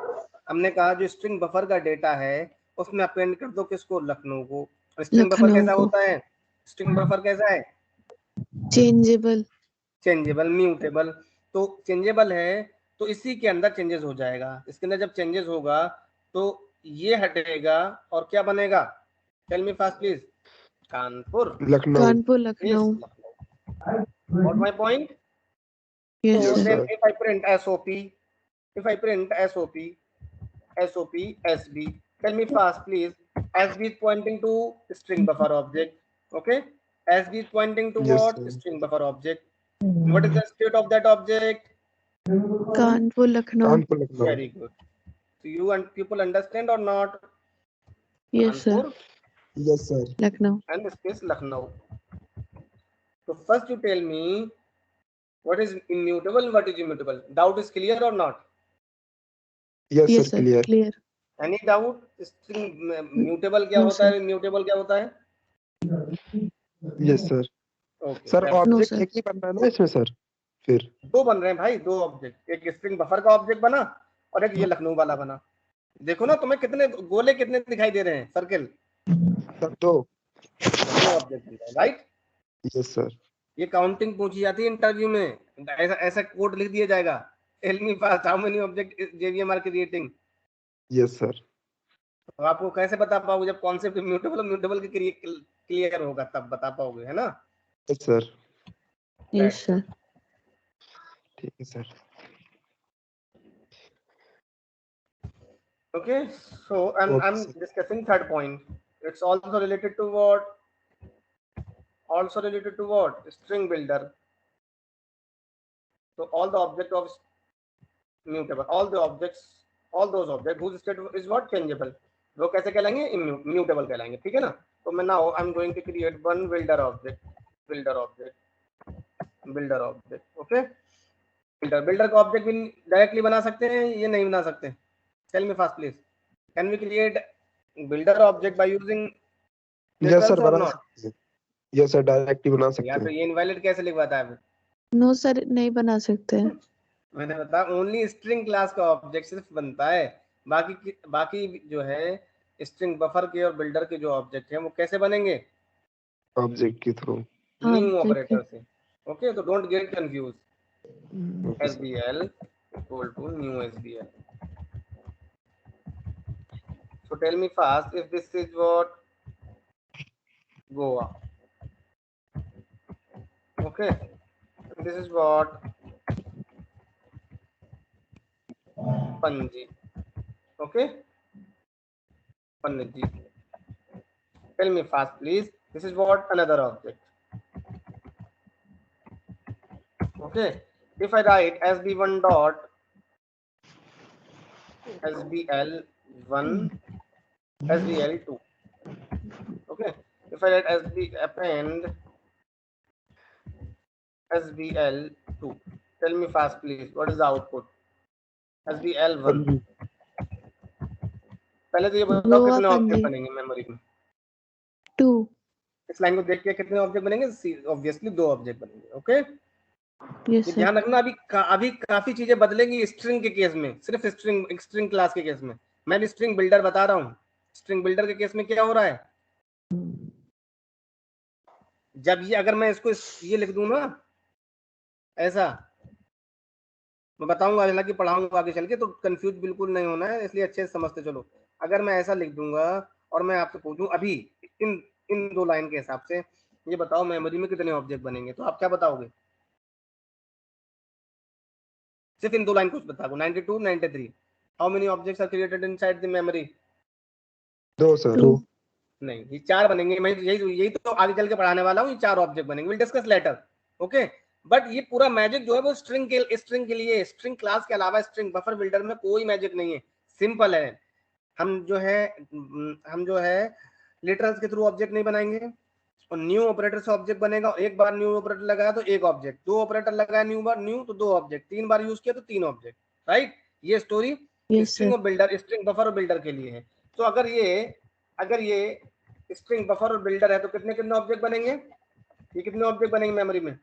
हमने कहा जो स्ट्रिंग बफर का डेटा है उसमें अपेंड कर दो किसको, लखनऊ को। स्ट्रिंग बफर लखनऊ कैसा को। होता है, स्ट्रिंग बफर कैसा है, चेंजेबल। Changeable, mutable. तो चेंजेबल है तो इसी के अंदर चेंजेस हो जाएगा, इसके अंदर जब चेंजेस होगा तो ये हटेगा और क्या बनेगा, tell me fast please, Kanpur, Lucknow. Kanpur, Yes, Lucknow. Lucknow. Got my point? Yes So Yes, sir. then sir. if I print SOP, if I print SOP, SOP, SB, tell me fast please, SB is pointing to string buffer object, okay? SB is pointing to Yes, what? sir. String buffer object. What is the state of that object? Kanpur, Lucknow. Kanpur, Lucknow. Very good. So you and people understand or not? Yes sir. Kanpur Yes, sir. Lucknow. and space Lucknow. So first you tell me what is immutable and what is immutable. Doubt is clear or not? Yes, yes sir. Sir, Clear. Clear. Any doubt, string mutable क्या No, होता है, sir. Immutable क्या होता है? Yes, sir. Okay sir No, object sir. एक ही बन रहा है ना इसमें सर? फिर दो बन रहे हैं भाई, दो ऑब्जेक्ट, एक स्ट्रिंग बफर का ऑब्जेक्ट बना और एक ये लखनऊ वाला बना। देखो ना तुम्हें कितने गोले कितने दिखाई दे रहे हैं, सर्किल, सर दो। दो ऑब्जेक्ट बन रहे हैं, राइट? Yes sir. ये काउंटिंग पूछी जाती है इंटरव्यू में, ऐसा ऐसा कोड लिख दिया जाएगा, tell me fast how many object JVM are creating. Yes sir. तो आपको कैसे बता पाओगे जब कॉन्सेप्ट म्यूटेबल म्यूटेबल के क्लियर होगा तब बता पाओगे, है ना? Yes sir. Yes sir. ठीक है sir. Okay, so I'm Okay, sir. discussing third point. It's also related to what? Also related to what? String builder. So all the object of mutable, all the objects, all those objects whose state is what? Changeable. वो कैसे कहलाएंगे? Immutable कहलाएंगे, ठीक है ना? तो मैं now I'm going to create one builder object, builder object, builder object. Okay? builder का ऑब्जेक्ट भी डायरेक्टली बना सकते हैं, ये नहीं बना सकते? Tell me fast please, can we create builder object by using yes sir, और बना नॉट? सकते हैं। यस सर, डायरेक्ट ही बना सकते या तो हैं। ये इनवैलिड कैसे लिखवाता है? नो सर, नहीं बना सकते हैं। मैंने बताया ओनली स्ट्रिंग क्लास का ऑब्जेक्ट सिर्फ बनता है, बाकी जो है स्ट्रिंग बफर के और बिल्डर के जो ऑब्जेक्ट हैं वो कैसे बनेंगे? ऑब्जेक्ट के थ्रू। न्यू ऑपरेटर से। ओके, तो don't get confuse. SBL equal to new SBL. So tell me fast if this is what? Goa. Okay, this is what? Panji. Okay, Panji. Tell me fast please, this is what? Another object. Okay, if I write SB1 dot SBL1 SBL2. Okay, if I write SB append SBL2, tell me fast please, what is the output? SBL1. पहले तो ये बताओ गोवा, कितने object Panaji. बनेंगे memory में? 2। इस line को देख के कितने ऑब्जेक्ट बनेंगे? ऑब्वियसली दो ऑब्जेक्ट बनेंगे। ओके, यस ये सर। ध्यान रखना, अभी काफी चीजें बदलेंगी स्ट्रिंग के केस में, सिर्फ स्ट्रिंग क्लास के केस में। मैं स्ट्रिंग बिल्डर बता रहा हूँ, स्ट्रिंग बिल्डर के केस में क्या हो रहा है, जब ये अगर मैं इसको ये लिख दूं ना ऐसा, मैं बताऊंगा हालांकि पढ़ाऊंगा आगे चल के, तो कंफ्यूज बिल्कुल नहीं होना है, इसलिए अच्छे से समझते चलो। अगर मैं ऐसा लिख दूंगा और मैं आपसे पूछूं अभी इन इन दो लाइन के हिसाब से ये बताओ मेमोरी में कितने ऑब्जेक्ट बनेंगे, तो आप क्या बताओगे? सिर्फ इन दो लाइन को बताओ, 92 93, how many objects are created inside the memory? 2 sir. 2। नहीं, ये 4 बनेंगे। मैं यही तो आगे चल के पढ़ाने वाला हूँ, ये 4 ऑब्जेक्ट बनेंगे, will discuss later. Okay, but ये पूरा मैजिक जो है वो स्ट्रिंग के लिए, स्ट्रिंग क्लास के अलावा स्ट्रिंग बफर बिल्डर में कोई मैजिक नहीं है, सिंपल है। हम जो है लिटरल्स के थ्रू ऑब्जेक्ट नहीं बनाएंगे, और न्यू ऑपरेटर से ऑब्जेक्ट बनेगा। एक बार न्यू ऑपरेटर लगाया तो एक ऑब्जेक्ट, दो ऑपरेटर लगाया न्यू तो दो ऑब्जेक्ट, 3 बार यूज किया तो 3 ऑब्जेक्ट, राइट? ये स्टोरी यस स्ट्रिंग सर। और बिल्डर, स्ट्रिंग बफर और बिल्डर के लिए है। तो अगर ये स्ट्रिंग बफर और बिल्डर है तो कितने कितने ऑब्जेक्ट बनेंगे? ये कितने ऑब्जेक्ट बनेंगे मेमोरी में?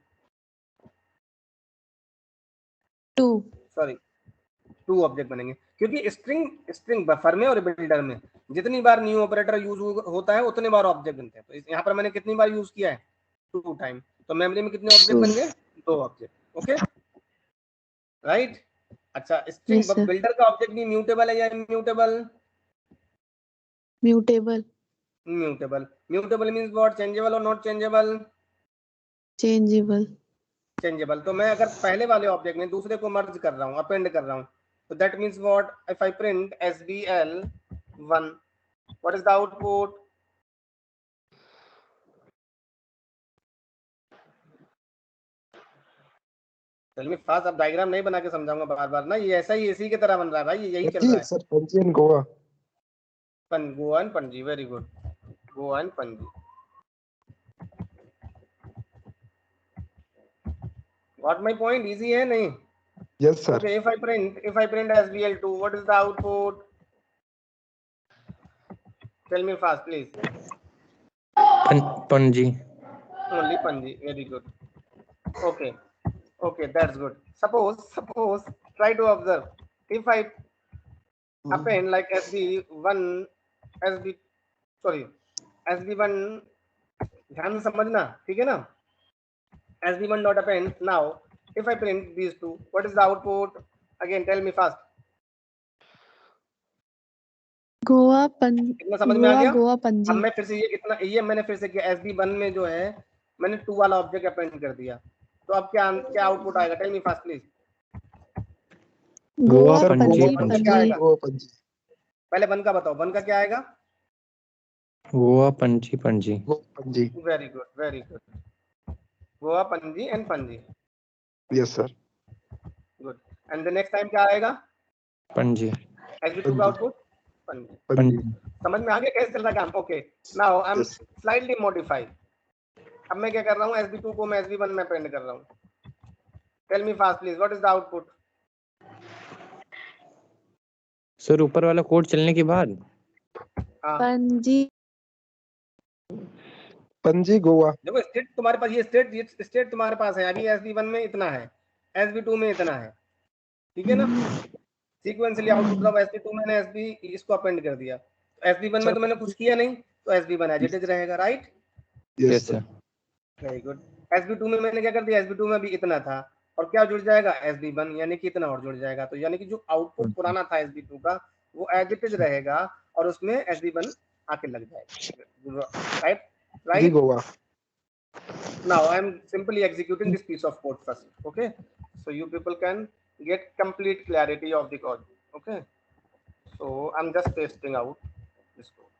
2। सॉरी, 2 ऑब्जेक्ट बनेंगे। क्योंकि स्ट्रिंग बफर में और बिल्डर में जितनी बार न्यू ऑपरेटर यूज होता है उतने बार ऑब्जेक्ट बनते हैं। तो यहाँ पर मैंने कितनी बार यूज किया है? 2 टाइम। तो मेमोरी में कितने ऑब्जेक्ट बन गए? 2 ऑब्जेक्ट। Okay right. अच्छा, स्ट्रिंग Yes, sir. बिल्डर का ऑब्जेक्ट भी म्यूटेबल है या immutable? Mutable. Mutable. Mutable means what? Changeable और नॉट चेंजेबल? Changeable. चेंजेबल। तो मैं अगर पहले वाले ऑब्जेक्ट में दूसरे को मर्ज कर रहा हूँ, अपेंड कर रहा हूँ, तो that means what? If I print SBL1, what is the output? Tell me fast. अब डायग्राम नहीं बना के समझाऊंगा बार बार ना, ये ऐसा ही इसी की तरह बन रहा है भाई, यही चल रहा है। Sir Panaji and Goa. Goa and Panaji, very good. Goa and Panaji. What my point? Easy है नहीं? Yes sir. Okay, if I print SBL2, what is the output? Tell me fast please. Panaji. Only Panaji, very good. Okay, that's good. Suppose try to observe. If I append like SB1, SB1, ध्यान से समझना, ठीक है ना? SB1 dot append. Now, if I print these two, what is the output? Again, tell me fast. Goa कितना समझ में आ गया? गोवा अब पणजी। मैं फिर से ये मैंने फिर से किया। SB1 में जो है मैंने 2 वाला ऑब्जेक्ट अपेंड कर दिया, तो अब क्या आउटपुट आएगा? Tell me fast please. Goa sir Panaji Goa क्या पणजी। आएगा? गोवा पणजी। पहले 1 का बताओ, 1 का क्या आएगा? Goa Panaji Panaji. Goa Panaji. Very good, very good. Goa Panaji and Panaji. Yes sir. Good. And the next time क्या आएगा? पणजी। SB2 का आउटपुट पणजी। पणजी। समझ में आ गया कैसे चल रहा काम? Okay, now I M Yes. Slightly modify. अब मैं क्या कर रहा हूँ? SB2 को मैं SB1 में अपेंड कर रहा हूँ। Tell me fast please, what is the output? Sir ऊपर वाला कोड चलने के बाद हाँ, पणजी पणजी गोवा। देखो स्टेट तुम्हारे पास, ये स्टेट तुम्हारे पास है। अभी SB1 में इतना है, SB2 में इतना है, ठीक है ना? सीक्वेंशियली आउटपुट ऑफ SB2 मैंने SB इसको अपेंड कर दिया। SB1 में तो मैंने कुछ किया नहीं, तो SB1 एज इट इज रहेगा, right? Yes sir. Sir. Very good. SB2 में मैंने क्या कर दिया? SB2 में भी इतना था, और क्या जुड़ जाएगा? SB1, यानी कि इतना और जुड़ जाएगा। तो यानी कि जो आउटपुट पुराना था SB2 का, वो एज इट इज रहेगा और उसमें SB1 आके लग जाएगा, राइट? जी Goa. Now I am simply executing this piece of code first, okay? So you people can get complete clarity of the code, okay? So I'm just testing out this code.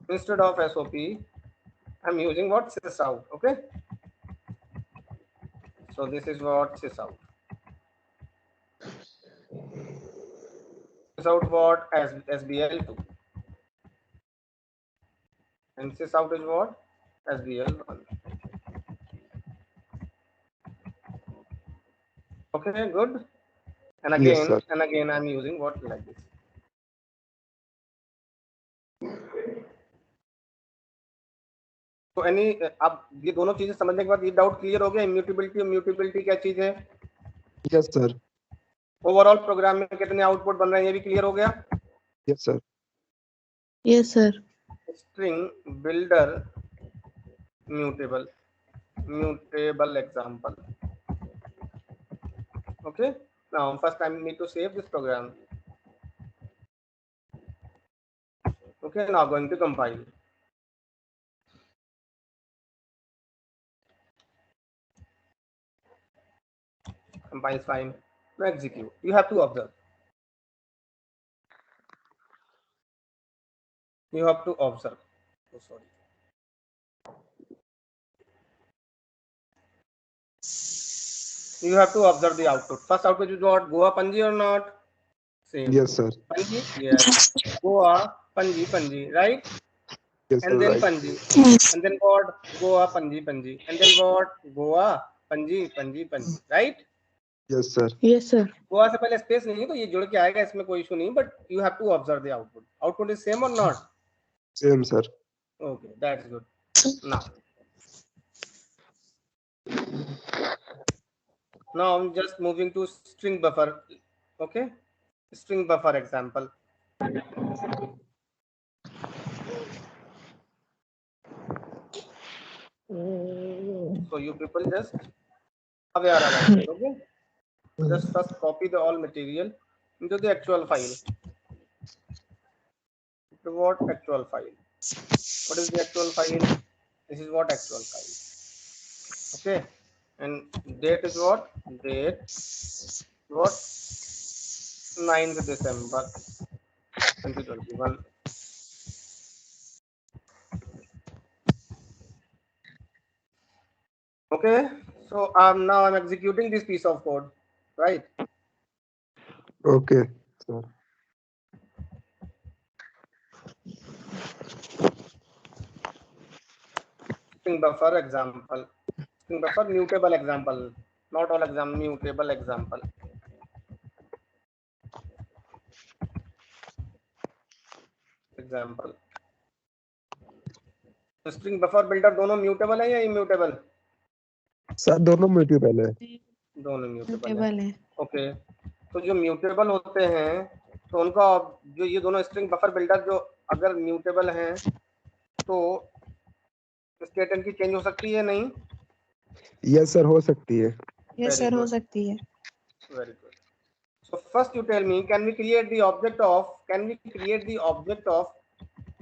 Instead of SOP, I'm using what? sysout, okay? So this is what? sysout. Sysout what? As SBL2. And sysout is what? SBL1. Okay, good. And Yes, again, sir. I'm using what? Like this. तो any, अब ये दोनों चीजें समझने के बाद ये doubt clear हो गया? इम्यूटेबिलिटी और म्यूटेबिलिटी क्या चीज है? Yes sir. ओवरऑल प्रोग्राम में कितने आउटपुट बन रहे हैं ये भी क्लियर हो गया? Yes sir. Yes sir. String builder mutable example. Okay, now first I need to save this program. Okay, now going to compile. Compile fine. Now execute. You have to observe. You have to observe. Oh, sorry. You have to observe the output. First output is what? Goa Panji or not? Same. Yes sir. Panji? Yes. Goa Panji, right? Yes And sir. then Right. Panji. And then what? Goa Panji. And then what? Goa Panji, right? Yes sir. Yes sir. Goa से पहले space नहीं है, तो ये जुड़ के आएगा, इसमें कोई इशू नहीं, but you have to observe the output. Output is same और not? Same sir. Okay, that's good. Now I'm just moving to string buffer. Okay, string buffer example. So you people just aware about it. Okay, so just first copy the all material into the actual file. To what actual file? What is the actual file? This is what actual file. Okay, and date is what? Date what? 9th December 2021. Okay, so now I'm executing this piece of code, right? Okay, sir. String buffer example. String buffer mutable example. Not all exam, mutable example. Example. तो string buffer builder दोनों mutable है या immutable? Sir दोनों mutable है। दोनों mutable है। Table है। Okay, तो जो mutable होते हैं तो उनका जो ये दोनों string buffer builder जो अगर mutable हैं तो स्टेटस की चेंज हो सकती है नहीं? यस सर, हो सकती है। यस सर, हो सकती है। Very good. So first you tell me, can we create the object of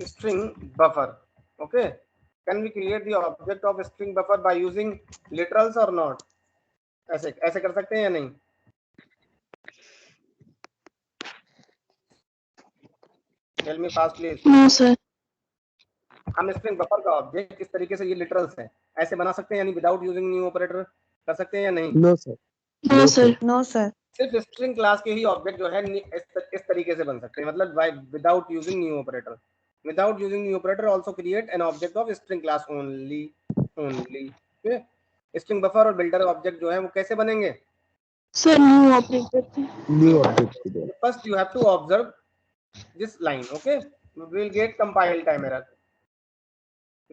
string buffer? Okay, can we create the object of string buffer by using literals or not? ऐसे कर सकते हैं या नहीं? Tell me fast please. No sir. हम string buffer का object इस तरीके से, ये लिटरल्स है, ऐसे बना सकते हैं यानी विदाउट यूजिंग न्यू ऑपरेटर कर सकते हैं या नहीं? No sir. No sir. No sir. सिर्फ स्ट्रिंग क्लास के ही ऑब्जेक्ट जो है इस तरीके से बन सकते हैं, मतलब without using new operator. Without using new operator, also create an object of string class only. Okay? String buffer और builder object जो है वो कैसे बनेंगे? Sir new operator. New object. First you have to observe this line. Okay, we will get compile time error.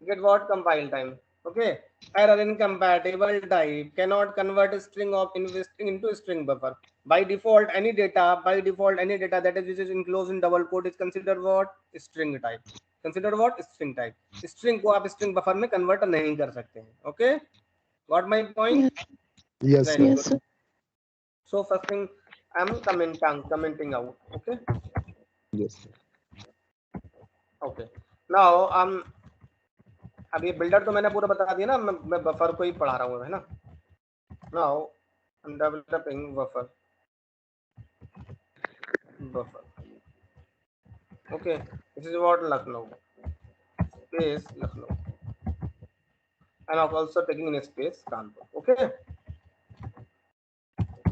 Get what? Compile time. Okay, error incompatible type cannot convert string of into string buffer. By default any data that is which is enclosed in double quote is considered what? String type. Consider what? String type. String को आप string buffer में convert नहीं कर सकते हैं. Okay, got my point? Yes Very sir. good. So first thing I'm commenting out. Okay. Yes. Okay. Now अब ये builder तो मैंने पूरा बता दिया ना, मैं बफर को ही पढ़ा रहा हूँ, है ना. Now I am developing buffer. Okay, this is what Lucknow space Lucknow and also taking in space Kanpur. Okay,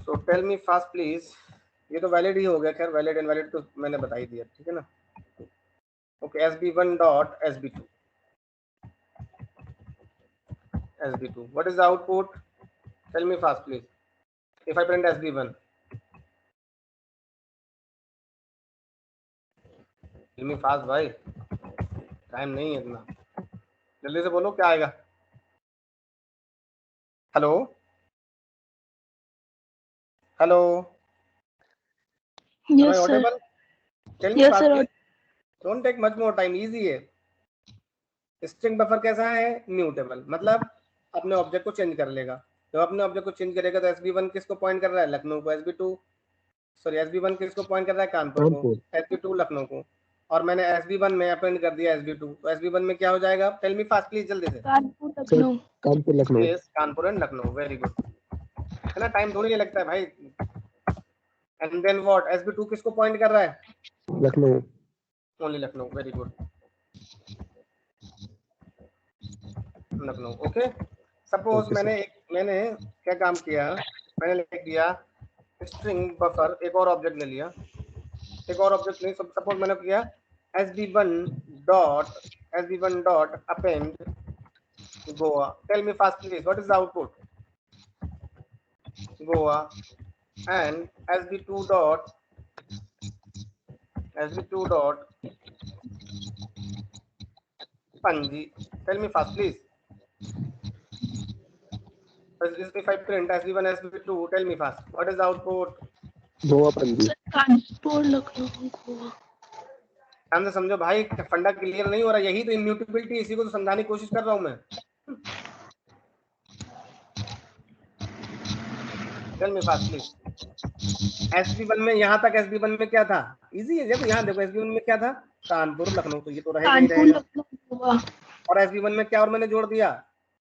so tell me fast please. ये तो वैलिड ही हो गया, खैर वैलिड इनवैलिड तो मैंने बता ही दिया, ठीक है ना. Okay, sb1 dot sb2 sb2 what is the output? Tell me fast please. If I print sb1, tell me fast भाई, टाइम नहीं है इतना, जल्दी से बोलो क्या आएगा. Hello hello, yes sir. Audible? Tell me yes fast sir. Please, don't take much more time, easy है. स्ट्रिंग बफर कैसा है? म्यूटेबल, मतलब अपने ऑब्जेक्ट को चेंज कर लेगा. जब अपने ऑब्जेक्ट को चेंज करेगा तो sb1 किसको पॉइंट कर रहा है? लखनऊ को. sb1 किसको पॉइंट कर रहा है? कानपुर को. sb2 लखनऊ को. और मैंने sb1 में अपेंड कर दिया sb2, तो sb1 में क्या हो जाएगा? टेल मी फास्ट प्लीज, जल्दी से. Kanpur Lucknow. Yes, Kanpur and Lucknow. Very good, है ना. टाइम थोड़ी नहीं लगता है भाई. And then what? sb2 किसको पॉइंट कर रहा है? Lucknow. Only Lucknow. Very good, Lucknow. Okay, suppose मैंने क्या काम किया, मैंने लिख दिया स्ट्रिंग बफर, एक और ऑब्जेक्ट ले लिया, एक और ऑब्जेक्ट नहीं, सपोज मैंने किया sb1 dot append Goa. Tell me fast please, what is the output? Goa. And sb2 dot Panji. Tell me fast, please. If I print SB1, SB2, tell me fast. What is the output? Goa Panaji. Kanpur Lucknow Goa. ध्यान से समझो भाई, फंडा clear नहीं हो रहा, यही तो इम्यूटेबिलिटी, इसी को तो समझाने की कोशिश कर रहा हूं मैं। Tell me fast, please. SB1 में यहाँ तक SB1 में क्या था? इजी है, देखो यहाँ देखो SB1 में क्या था? कानपुर लखनऊ, तो ये तो रहेगा ही रहेगा। गोवा और SB1 में क्या और मैंने जोड़ दिया?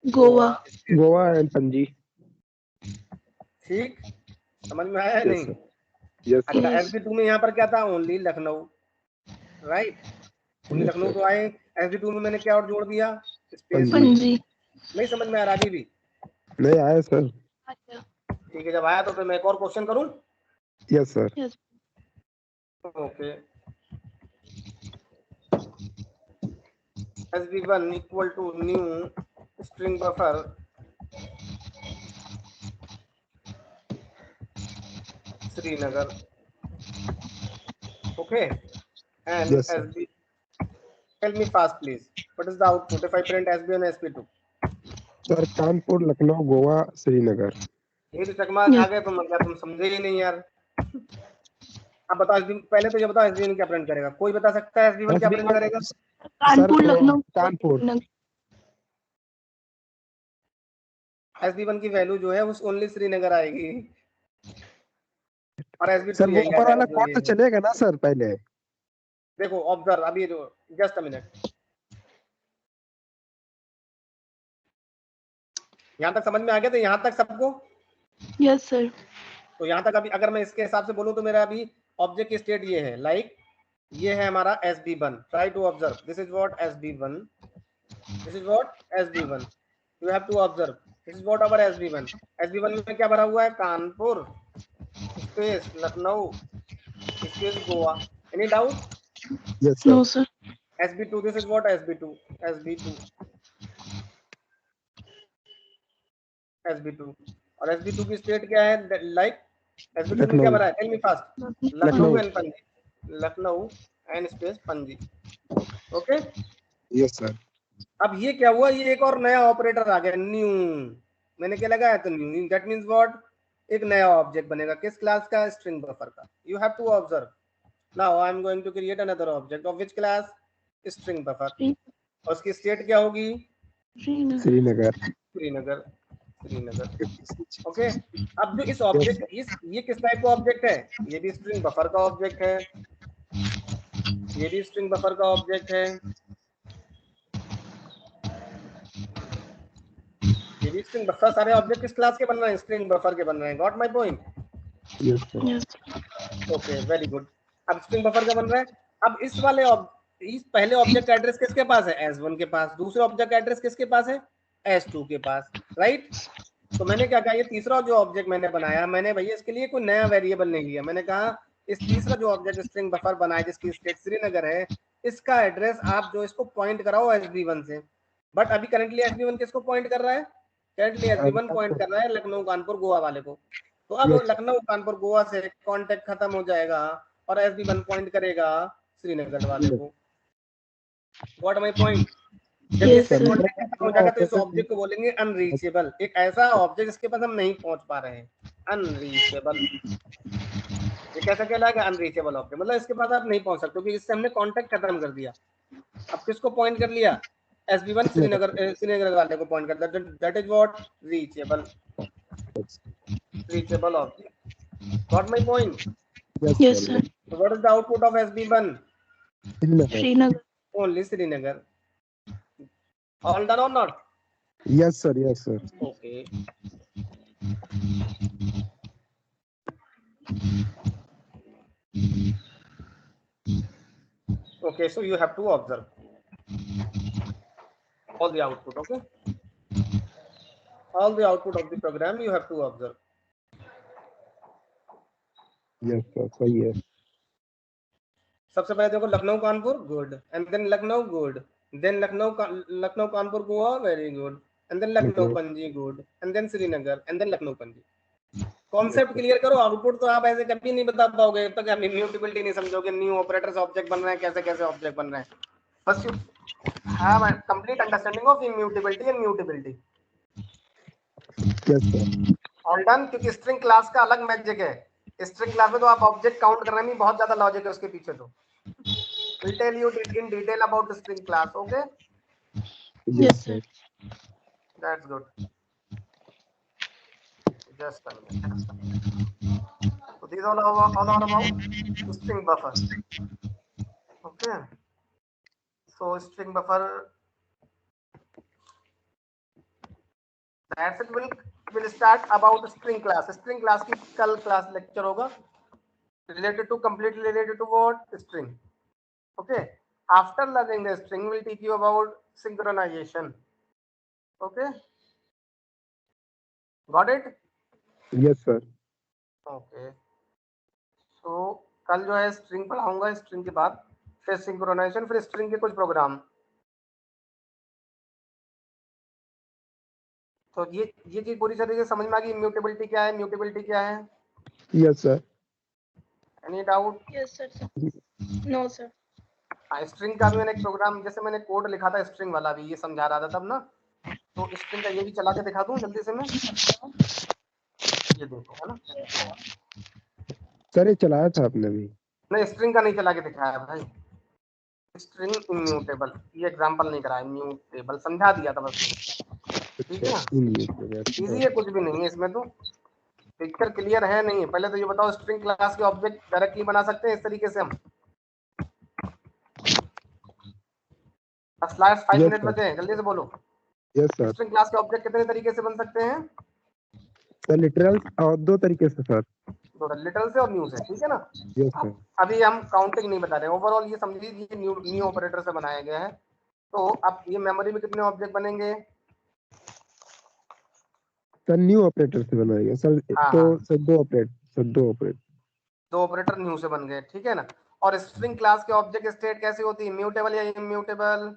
गोवा। गोवा एंड पणजी। ठीक, समझ में आया है नहीं? अच्छा, SB2 में यहाँ पर क्या था? Only Lucknow, right? Only Lucknow तो आए। SB2 में मैंने क्या और जोड़ दिया? पणजी। नहीं समझ में आ रहा अभी भी? नहीं आया सर। ठीक है, जब आया तो फिर मैं एक और क्वेश्चन करूं? Yes sir. Okay, SB1 equal to new string buffer Srinagar, okay, and Yes, sir. SB, tell me fast please, what is the output if I print SB1 SB2? Sir Kanpur Lucknow Goa Srinagar. ये तो चकमा आ गए तुम, क्या तुम समझे ही नहीं यार? अब बताओ पहले तो ये बताओ SB1 क्या प्रिंट करेगा? कोई बता सकता है SB1 क्या प्रिंट करेगा? कानपुर लखनऊ कानपुर। SB1 की वैल्यू जो है उस ओनली श्रीनगर आएगी, और SB2 सर वो ऊपर वाला कोड तो है। चलेगा ना सर? पहले देखो ऑब्जर्व, अभी जो जस्ट अ मिनट, यहाँ तक समझ में आ गया? तो यहाँ तक सबको? Yes sir. तो यहाँ तक अभी अगर मैं इसके हिसाब से बोलूँ तो मेरा अभी ऑब्जेक्ट की स्टेट ये है, लाइक ये है हमारा SB1, try to observe, this is what SB1, this is what SB1, you have to observe, this is what our SB1। SB1 में क्या भरा हुआ है? Kanpur space Lucknow space Goa. Any doubt? Yes no sir. Sir. SB2, this is what SB2, SB2 और SB2 की state क्या है? Like SB2 में क्या भरा है? Tell me fast. Lucknow and Panaji, Lucknow and space Panaji, okay. Yes sir. अब ये क्या हुआ? ये एक और नया ऑपरेटर आ गया, न्यू। मैंने क्या लगाया? तो न्यू, दैट मींस व्हाट? एक नया ऑब्जेक्ट बनेगा, किस क्लास का? स्ट्रिंग बफर का। You have to observe, now I am going to create another object of which class? String buffer. और उसकी स्टेट क्या होगी? श्रीनगर। श्रीनगर, श्रीनगर, ओके। अब जो इस ऑब्जेक्ट, ये किस टाइप का ऑब्जेक्ट है? ये भी स्ट्रिंग बफर का ऑब्जेक्ट है, ये भी स्ट्रिंग बफर का ऑब्जेक्ट है, ये भी स्ट्रिंग बफर। सारे ऑब्जेक्ट किस क्लास के बन रहे हैं? स्ट्रिंग बफर के बन रहे हैं। Got my point? Yes sir. Okay, very good. अब स्ट्रिंग बफर का बन रहा है। अब इस वाले इस पहले ऑब्जेक्ट एड्रेस किसके पास है? S1 के पास। दूसरे ऑब्जेक्ट एड्रेस किसके पास है? S2 के पास, राइट? तो मैंने क्या कहा? ये तीसरा जो ऑब्जेक्ट मैंने बनाया, मैंने भैया इसके लिए कोई नया वेरिएबल नहीं लिया। मैंने कहा इस तीसरा जो ऑब्जेक्ट स्ट्रिंग बफर बनाया जिसकी स्टेट श्रीनगर है, इसका एड्रेस आप जो इसको पॉइंट कराओ SB1 से। बट अभी करंटली SB1 किसको पॉइंट कर रहा है? करंटली SB1 पॉइंट कर रहा है लखनऊ कानपुर गोवा वाले को। तो अब लखनऊ कानपुर गोवा से कॉन्टेक्ट खत्म हो जाएगा और SB1 पॉइंट करेगा श्रीनगर वाले को। What my point? जब इससे कॉन्टेक्ट खत्म हो जाएगा तो इस ऑब्जेक्ट को बोलेंगे अनरीचेबल, एक ऐसा ऑब्जेक्ट जिसके पास हम नहीं पहुंच पा रहे हैं, अनरीचेबल। ये कैसा कहलाएगा? अनरीचेबल ऑब्जेक्ट, मतलब इसके पास आप नहीं पहुंच सकते क्योंकि इससे हमने कॉन्टेक्ट खत्म कर दिया। अब किसको पॉइंट कर लिया? SB1 श्रीनगर वाले को पॉइंट करता है, that is what? Reachable, reachable object. Got my point? Yes sir. So what is the output of SB1? Srinagar. Only Srinagar. All done or not? Yes sir. Yes sir. Okay. Okay, so you have to observe all the output, okay? All the output of the program you have to observe. Yes sir, सही है। सबसे पहले देखो Lucknow Kanpur, good, and then Lucknow, good, then Lucknow Kanpur Goa, very good, and then Lucknow Panaji, good, and then Srinagar, and then Lucknow Panaji. Concept clear करो, output तो आप ऐसे कभी नहीं बता पाओगे जब तक आप इम्यूटेबिलिटी नहीं समझोगे, न्यू ऑपरेटर्स ऑब्जेक्ट बन रहे हैं, कैसे कैसे ऑब्जेक्ट बन रहे हैं। First have a complete understanding of immutability and mutability. Yes sir. All done, क्योंकि स्ट्रिंग क्लास का अलग मैजिक है. स्ट्रिंग क्लास में तो आप ऑब्जेक्ट काउंट करने में बहुत ज्यादा लॉजिक है उसके पीछे. तो we'll tell you in detail about the string class. Okay, Yes, sir. that's good. Just a minute. So these all are about string buffer. Okay, so string buffer, that's it. We'll start about string class. String class की कल class lecture होगा related to, completely related to what? String. Okay, after learning the string we'll teach you about synchronization. Okay, got it? Yes sir. Okay, so कल जो है string पढ़ाऊंगा, string के बाद फिर synchronization, फिर string के कुछ प्रोग्राम. तो ये चीज पूरी तरीके से समझ में आ गई. इम्यूटेबिलिटी क्या है, म्यूटेबिलिटी क्या है? Yes sir. Any doubt? Yes, sir. No, sir. String का भी मैंने एक प्रोग्राम, जैसे मैंने कोड लिखा था स्ट्रिंग वाला भी, ये समझा रहा था तब ना. तो स्ट्रिंग का ये भी चला के दिखा दूं जल्दी से मैं. ये देखो, है ना. सर ये चलाया था आपने भी. नहीं, स्ट्रिंग का नहीं चला के दिखाया भाई. स्ट्रिंग इम्यूटेबल, ये एग्जांपल नहीं करा, इम्यूटेबल समझा दिया था बस. ठीक है ना, इजी है, कुछ भी नहीं है इसमें. तो पिक्चर क्लियर है नहीं है? पहले तो ये बताओ, स्ट्रिंग क्लास के ऑब्जेक्ट डायरेक्टली बना सकते हैं इस तरीके से हम? लास्ट 5 मिनट बचे हैं, जल्दी से बोलो. Yes sir. स्ट्रिंग क्लास के ऑब्जेक्ट कितने तरीके से बन सकते हैं? सर लिटरल और 2 तरीके से सर. लिटरल से और न्यू से. ठीक है ना. Yes sir. अभी हम काउंटिंग नहीं बता रहे, ओवरऑल ये समझिए ये न्यू ऑपरेटर से बनाया गया है. तो अब ये मेमोरी में कितने ऑब्जेक्ट बनेंगे? सर न्यू ऑपरेटर से बनाएंगे सर. हाँ, तो हाँ. सर 2 ऑपरेट 2 ऑपरेटर न्यू से बन गए. ठीक है ना. और स्ट्रिंग क्लास के ऑब्जेक्ट स्टेट कैसी होती है, म्यूटेबल या इम्यूटेबल?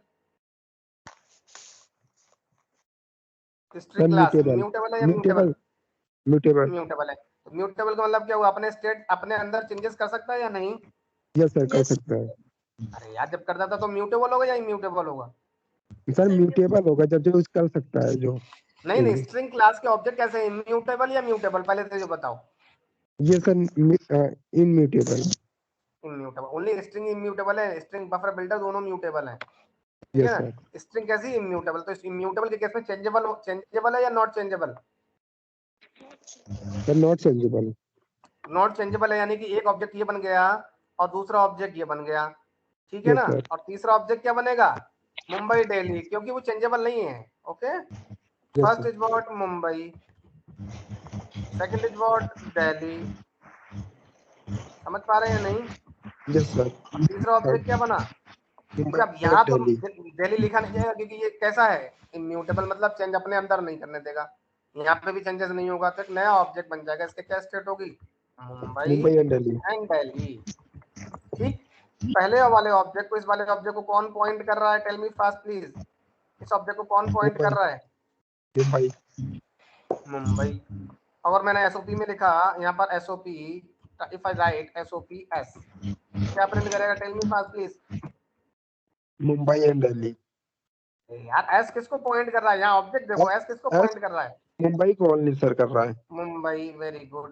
स्ट्रिंग क्लास म्यूटेबल है या म्यूटेबल? म्यूटेबल है. म्यूटेबल का मतलब क्या हुआ, अपने स्टेट अपने अंदर चेंजेस कर सकता है या नहीं? यस सर कर सकता है. अरे यार, जब करता था तो म्यूटेबल होगा या इम्यूटेबल होगा? सर म्यूटेबल होगा जब यूज कर सकता है जो. नहीं, स्ट्रिंग क्लास के ऑब्जेक्ट कैसे, इम्यूटेबल या म्यूटेबल? पहले तो ये बताओ. ये sir immutable. Immutable. Only string immutable है, स्ट्रिंग बफर बिल्डर दोनों म्यूटेबल है. ठीक यस है सर. ना. स्ट्रिंग कैसी इम्यूटेबल? तो इम्यूटेबल के केस में चेंजेबल है या not changeable? Sir not changeable. Not changeable है, यानी कि एक ऑब्जेक्ट ये बन गया और दूसरा ऑब्जेक्ट ये बन गया. ठीक है यस ना. सर. और तीसरा ऑब्जेक्ट क्या बनेगा? मुंबई दिल्ली, क्योंकि वो चेंजेबल नहीं है. Okay, first is what? Mumbai. Second is what? Delhi. समझ पा रहे हैं नहीं? Yes sir. और तीसरा ऑब्जेक्ट क्या बना? मुंबई अब यहाँ तो दिल्ली. दिल्ली लिखा नहीं जाएगा, क्योंकि ये कैसा है, इम्यूटेबल, मतलब चेंज अपने अंदर नहीं करने देगा. यहाँ पे भी चेंजेस नहीं होगा, तो एक नया ऑब्जेक्ट बन जाएगा. इसके क्या स्टेट होगी? मुंबई एंड दिल्ली. एंड दिल्ली. ठीक. पहले वाले ऑब्जेक्ट को, इस वाले ऑब्जेक्ट को कौन पॉइंट कर रहा है? Tell me fast please. इस ऑब्जेक्ट को कौन पॉइंट कर रहा है? मुंबई. मुंबई. अगर मैंने एसओपी में लिखा यहाँ पर SOP, if I write SOP S, क्या प्रिंट करेगा? Tell me fast please. Mumbai and Delhi. यार एस किसको पॉइंट कर रहा है? यहाँ ऑब्जेक्ट देखो, एस किसको पॉइंट कर रहा है? मुंबई को ओनली सर कर रहा है. Mumbai. Very good.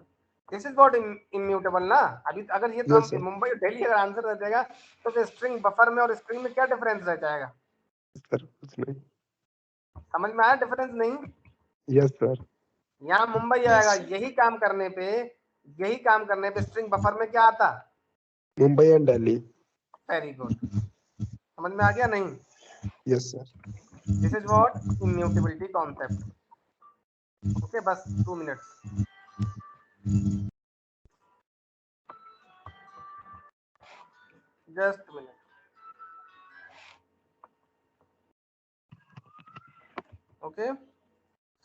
This is what immutable ना. अभी अगर ये Yes, sir. मुंबई और दिल्ली अगर आंसर रह जाएगा तो फिर स्ट्रिंग बफर में और स्ट्रिंग में क्या डिफरेंस रह जाएगा? सर कुछ नहीं. समझ में आया डिफरेंस? नहीं. Yes sir. यहाँ मुंबई आएगा. यही काम करने पे स्ट्रिंग बफर में क्या आता? Mumbai and Delhi. Very good. समझ में आ गया नहीं? Yes sir. This is what immutability concept. Okay, बस 2 minutes. Just minute. Okay,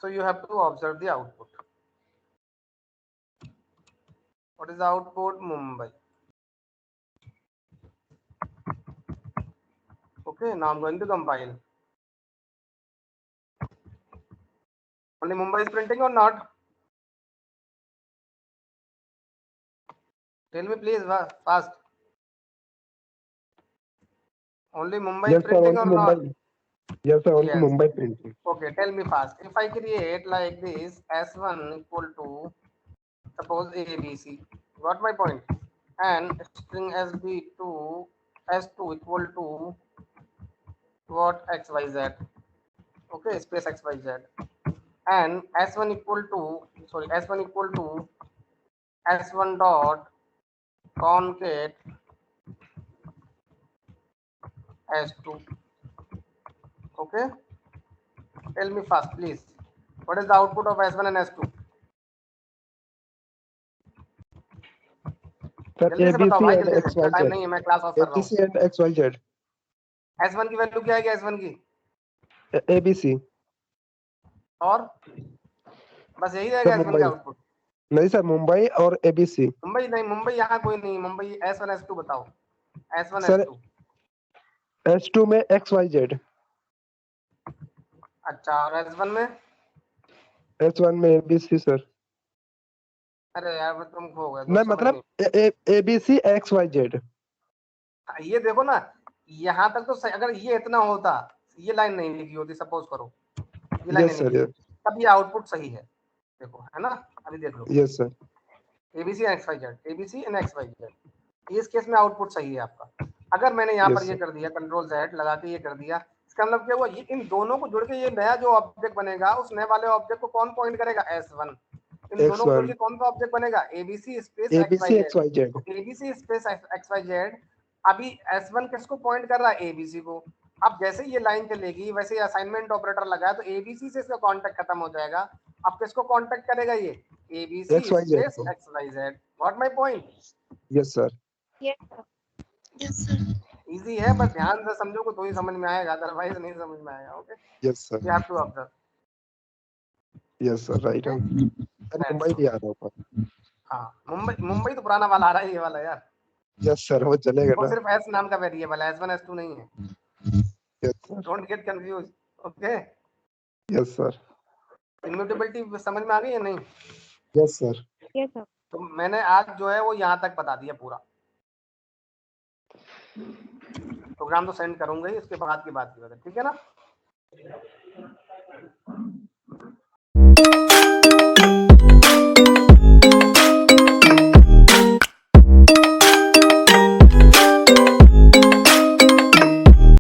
so you have to observe the output. What is the output? Mumbai. Okay, now I'm going to compile. Only Mumbai is printing or not? Tell me please fast. Only Mumbai Yes, sir. printing Only or not? Mumbai. Yes, sir. Only Yes. Mumbai printing. Okay, tell me fast. If I create like this, S1 equal to suppose ABC, got my point? And string SB2, S2 equal to what XYZ, okay, space XYZ, and S1 equal to, sorry, S1 equal to S1 dot concat S2, okay. Tell me fast, please. What is the output of S1 and S2? Sir, जल्दी से बताओ ABC भाई, and जल्दी से, इतना time XYZ. नहीं है, मैं क्लास ऑफ कर रहा हूँ। ABC and XYZ. S1 की वैल्यू क्या है S1 की? ABC. और बस यही सर रहेगा S1 मुंबई का आउटपुट? नहीं सर, मुंबई और ABC. मुंबई नहीं, मुंबई यहाँ कोई नहीं, मुंबई S1 S2 बताओ, S1 सर S2। S2 में XYZ. अच्छा, और S1 में? S1 में ABC सर. अरे यार मैं तुम खो गए, नहीं मतलब ABC XYZ. ये देखो ना, यहाँ तक तो सही, अगर ये इतना होता, ये लाइन नहीं लिखी होती, सपोज करो ये लाइन यस नहीं सर. लिखी, तब ये आउटपुट सही है, देखो है ना, अभी देख लो, yes sir. ABC and XYZ, ABC and XYZ, इस केस में आउटपुट सही है आपका। अगर मैंने यहाँ पर Yes, ये sir. कर दिया, कंट्रोल Z लगा के ये कर दिया, इसका मतलब क्या हुआ, ये इन दोनों को जोड़ के ये नया जो ऑब्जेक्ट बनेगा, उस नए वाले ऑब्जेक्ट को कौन पॉइंट करेगा? S1। इन दोनों को जोड़ के कौन सा ऑब्जेक्ट बनेगा? ABC space ABC XYZ। XYZ. ABC space XYZ। अभी S1 किसको पॉइंट कर रहा है? ABC को। अब जैसे ये लाइन चलेगी, वैसे असाइनमेंट ऑपरेटर लगा तो ABC से इसका कांटेक्ट खत्म हो जाएगा। अब किसको कांटेक्ट करेगा? ये ABC XYZ स्पेस को. XYZ। What my point? Yes sir. Easy है, बस ध्यान से समझो तो ही समझ में आएगा, अदरवाइज नहीं समझ में आएगा। Okay, yes sir. You have to observe. Yes sir. Right. Mumbai भी आ रहा हूँ. हाँ, मुंबई तो पुराना वाला आ रहा है, ये वाला यार। यस सर, वो चलेगा वो ना. सिर्फ S नाम का वेरिएबल है, S1 S2 नहीं है। Yes sir. Don't get confuse. Okay, yes sir. Immutability समझ में आ गई या नहीं? Yes sir. तो मैंने आज जो है वो यहाँ तक बता दिया पूरा। प्रोग्राम तो सेंड करूंगा ही, उसके बाद की बात, ठीक है ना?